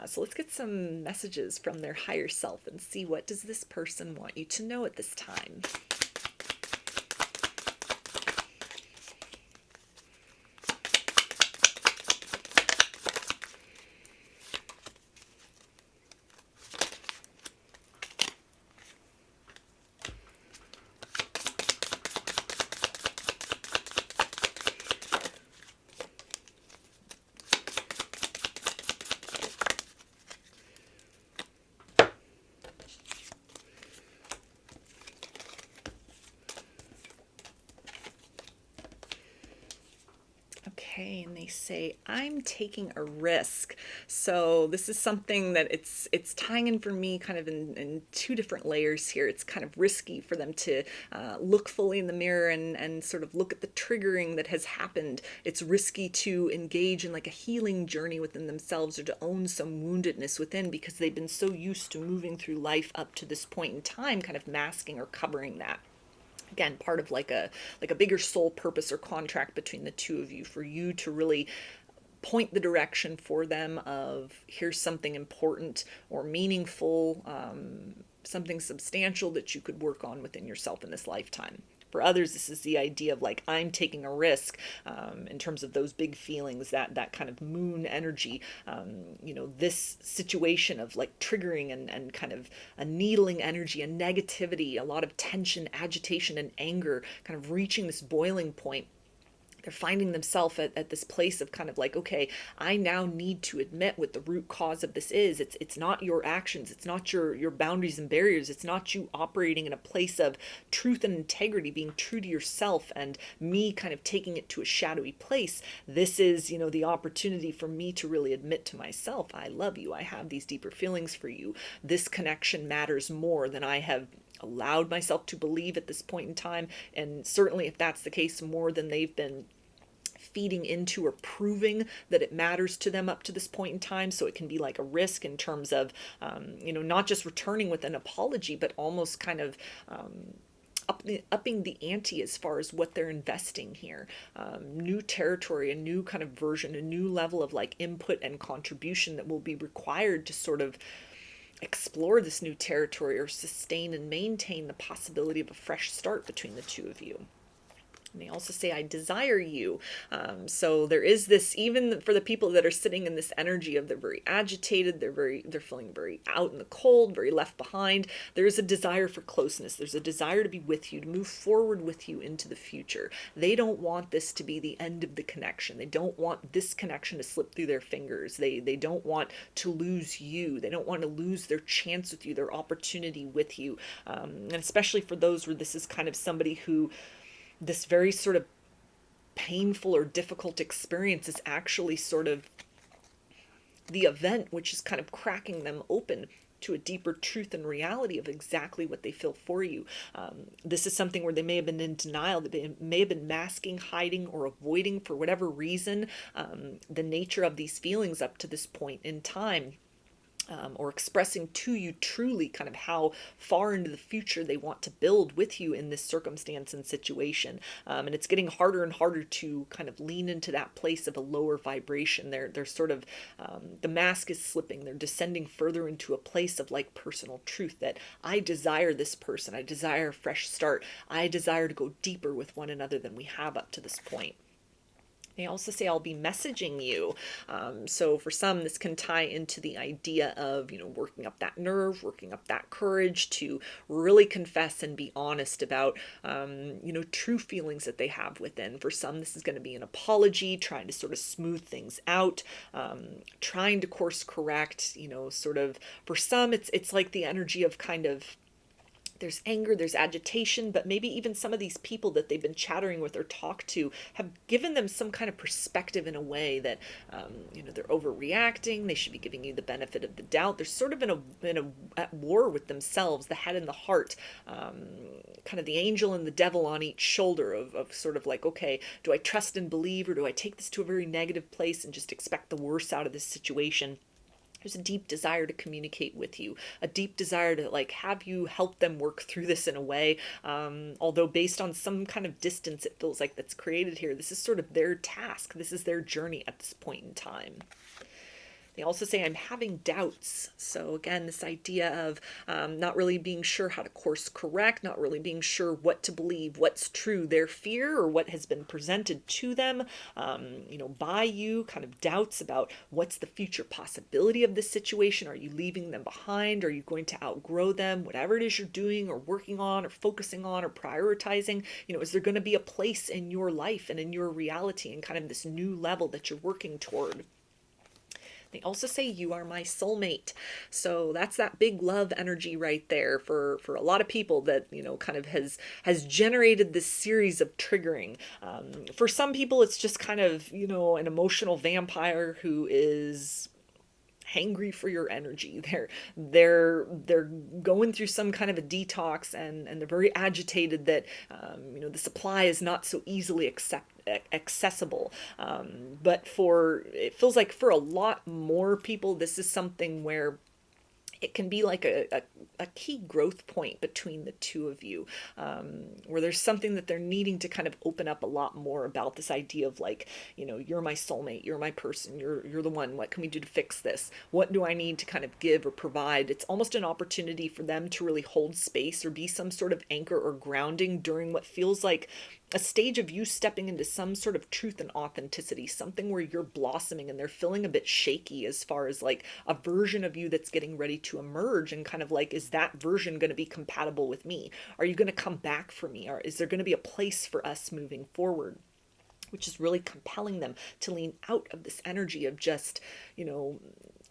So let's get some messages from their higher self and see, what does this person want you to know at this time? Okay, and they say, I'm taking a risk. So this is something that it's tying in for me kind of in two different layers here. It's kind of risky for them to look fully in the mirror and sort of look at the triggering that has happened. It's risky to engage in like a healing journey within themselves, or to own some woundedness within, because they've been so used to moving through life up to this point in time, kind of masking or covering that. Again, part of like a bigger soul purpose or contract between the two of you, for you to really point the direction for them of, here's something important or meaningful, something substantial that you could work on within yourself in this lifetime. For others, this is the idea of like, I'm taking a risk, in terms of those big feelings, that kind of moon energy, this situation of like triggering and kind of a needling energy, a negativity, a lot of tension, agitation, and anger, kind of reaching this boiling point. They're finding themselves at this place of kind of like, okay, I now need to admit what the root cause of this is. It's not your actions. It's not your boundaries and barriers. It's not you operating in a place of truth and integrity, being true to yourself, and me kind of taking it to a shadowy place. This is, the opportunity for me to really admit to myself, I love you. I have these deeper feelings for you. This connection matters more than I have allowed myself to believe at this point in time. And certainly if that's the case, more than they've been feeding into or proving that it matters to them up to this point in time. So it can be like a risk in terms of, not just returning with an apology, but almost kind of upping the ante as far as what they're investing here. New territory, a new kind of version, a new level of like input and contribution that will be required to sort of explore this new territory or sustain and maintain the possibility of a fresh start between the two of you. And they also say, I desire you. So there is this, even for the people that are sitting in this energy of they're very agitated, they're feeling very out in the cold, very left behind. There is a desire for closeness. There's a desire to be with you, to move forward with you into the future. They don't want this to be the end of the connection. They don't want this connection to slip through their fingers. They don't want to lose you. They don't want to lose their chance with you, their opportunity with you. And especially for those where this is kind of somebody who, this very sort of painful or difficult experience is actually sort of the event which is kind of cracking them open to a deeper truth and reality of exactly what they feel for you. This is something where they may have been in denial, they may have been masking, hiding, or avoiding for whatever reason the nature of these feelings up to this point in time. Or expressing to you truly kind of how far into the future they want to build with you in this circumstance and situation. And it's getting harder and harder to kind of lean into that place of a lower vibration. They're sort of, the mask is slipping. They're descending further into a place of like personal truth that I desire this person. I desire a fresh start. I desire to go deeper with one another than we have up to this point. They also say, I'll be messaging you. So for some, this can tie into the idea of, working up that nerve, working up that courage to really confess and be honest about, true feelings that they have within. For some, this is going to be an apology, trying to sort of smooth things out, trying to course correct, sort of, for some, it's like the energy of kind of, there's anger, there's agitation, but maybe even some of these people that they've been chattering with or talked to have given them some kind of perspective in a way that, they're overreacting. They should be giving you the benefit of the doubt. They're sort of at war with themselves, the head and the heart, kind of the angel and the devil on each shoulder of sort of like, okay, do I trust and believe, or do I take this to a very negative place and just expect the worst out of this situation? There's a deep desire to communicate with you, a deep desire to like have you help them work through this in a way. Although based on some kind of distance, it feels like that's created here. This is sort of their task. This is their journey at this point in time. They also say, I'm having doubts. So again, this idea of not really being sure how to course correct, not really being sure what to believe, what's true, their fear or what has been presented to them, by you, kind of doubts about what's the future possibility of this situation. Are you leaving them behind? Are you going to outgrow them? Whatever it is you're doing or working on or focusing on or prioritizing, is there going to be a place in your life and in your reality and kind of this new level that you're working toward? They also say, you are my soulmate. So that's that big love energy right there for a lot of people that, kind of has generated this series of triggering. For some people, it's just kind of, an emotional vampire who is hangry for your energy. They're going through some kind of a detox and they're very agitated that, the supply is not so easily accessible. But it feels like for a lot more people, this is something where it can be like a key growth point between the two of you, where there's something that they're needing to kind of open up a lot more about this idea of like, you're my soulmate, you're my person, you're the one, what can we do to fix this? What do I need to kind of give or provide? It's almost an opportunity for them to really hold space or be some sort of anchor or grounding during what feels like a stage of you stepping into some sort of truth and authenticity, something where you're blossoming and they're feeling a bit shaky as far as like a version of you that's getting ready to emerge, and kind of like, is that version going to be compatible with me? Are you going to come back for me? Or is there going to be a place for us moving forward? Which is really compelling them to lean out of this energy of just,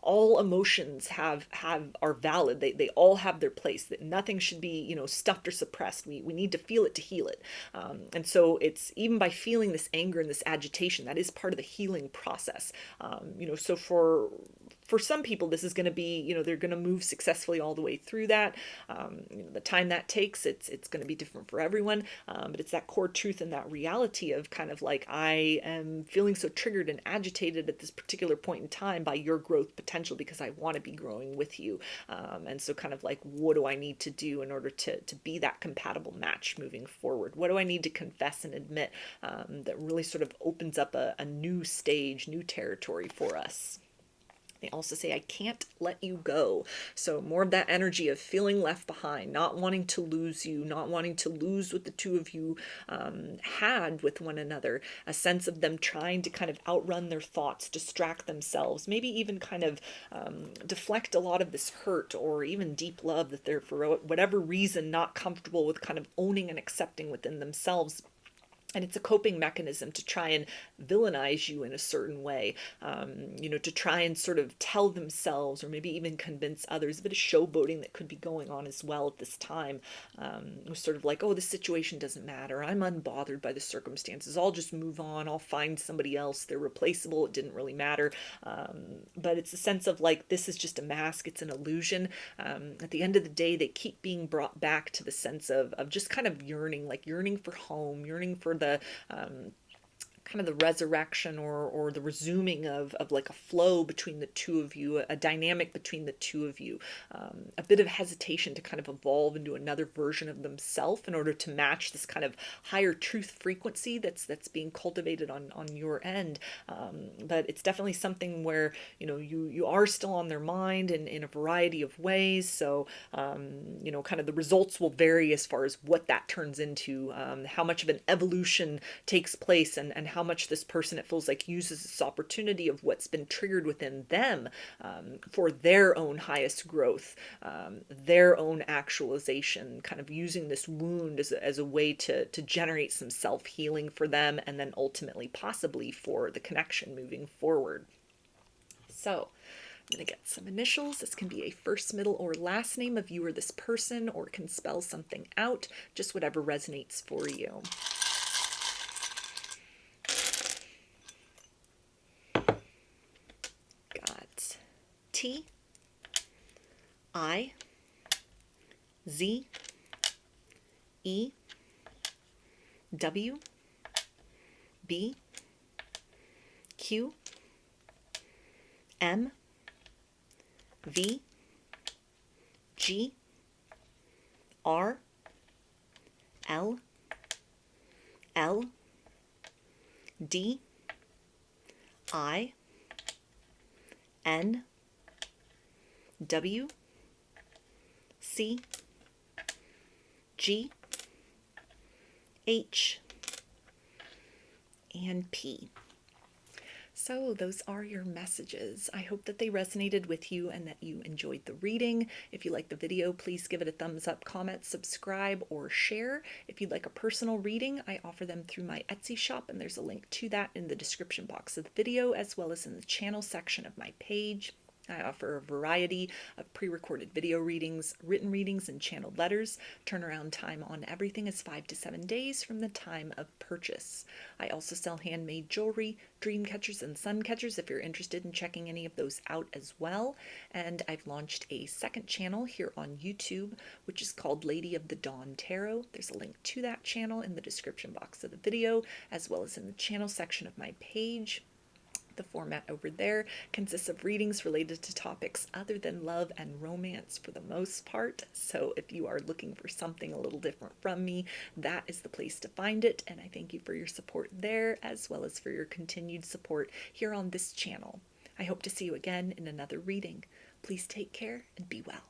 all emotions are valid. They all have their place, that nothing should be, stuffed or suppressed. We need to feel it to heal it. And so it's even by feeling this anger and this agitation, that is part of the healing process. So for some people, this is going to be, they're going to move successfully all the way through that. The time that takes, it's going to be different for everyone. But it's that core truth and that reality of kind of like, I am feeling so triggered and agitated at this particular point in time by your growth potential because I want to be growing with you. And so kind of like, what do I need to do in order to be that compatible match moving forward? What do I need to confess and admit that really sort of opens up a new stage, new territory for us? They also say, I can't let you go. So more of that energy of feeling left behind, not wanting to lose you, not wanting to lose what the two of you had with one another, a sense of them trying to kind of outrun their thoughts, distract themselves, maybe even kind of deflect a lot of this hurt or even deep love that they're, for whatever reason, not comfortable with kind of owning and accepting within themselves. And it's a coping mechanism to try and villainize you in a certain way, to try and sort of tell themselves or maybe even convince others. A bit of showboating that could be going on as well at this time. It was sort of like, oh, this situation doesn't matter. I'm unbothered by the circumstances. I'll just move on. I'll find somebody else. They're replaceable. It didn't really matter. But it's a sense of like, this is just a mask. It's an illusion. At the end of the day, they keep being brought back to the sense of just kind of yearning, like yearning for home, yearning for the kind of the resurrection or the resuming of like a flow between the two of you, a dynamic between the two of you, a bit of hesitation to kind of evolve into another version of themselves in order to match this kind of higher truth frequency that's being cultivated on your end. But it's definitely something where, you are still on their mind in a variety of ways. So, kind of the results will vary as far as what that turns into, how much of an evolution takes place and how much this person, it feels like, uses this opportunity of what's been triggered within them for their own highest growth, their own actualization, kind of using this wound as a way to generate some self-healing for them and then ultimately possibly for the connection moving forward. So I'm going to get some initials. This can be a first, middle, or last name of you or this person, or can spell something out, just whatever resonates for you. T, I, Z, E, W, B, Q, M, V, G, R, L, L, D, I, N, W, C, G, H, and P. So those are your messages. I hope that they resonated with you and that you enjoyed the reading. If you liked the video, please give it a thumbs up, comment, subscribe, or share. If you'd like a personal reading, I offer them through my Etsy shop, and there's a link to that in the description box of the video, as well as in the channel section of my page. I offer a variety of pre-recorded video readings, written readings, and channeled letters. Turnaround time on everything is 5 to 7 days from the time of purchase. I also sell handmade jewelry, dream catchers, and sun catchers if you're interested in checking any of those out as well. And I've launched a second channel here on YouTube, which is called Lady of the Dawn Tarot. There's a link to that channel in the description box of the video, as well as in the channel section of my page. The format over there consists of readings related to topics other than love and romance for the most part. So if you are looking for something a little different from me, that is the place to find it. And I thank you for your support there, as well as for your continued support here on this channel. I hope to see you again in another reading. Please take care and be well.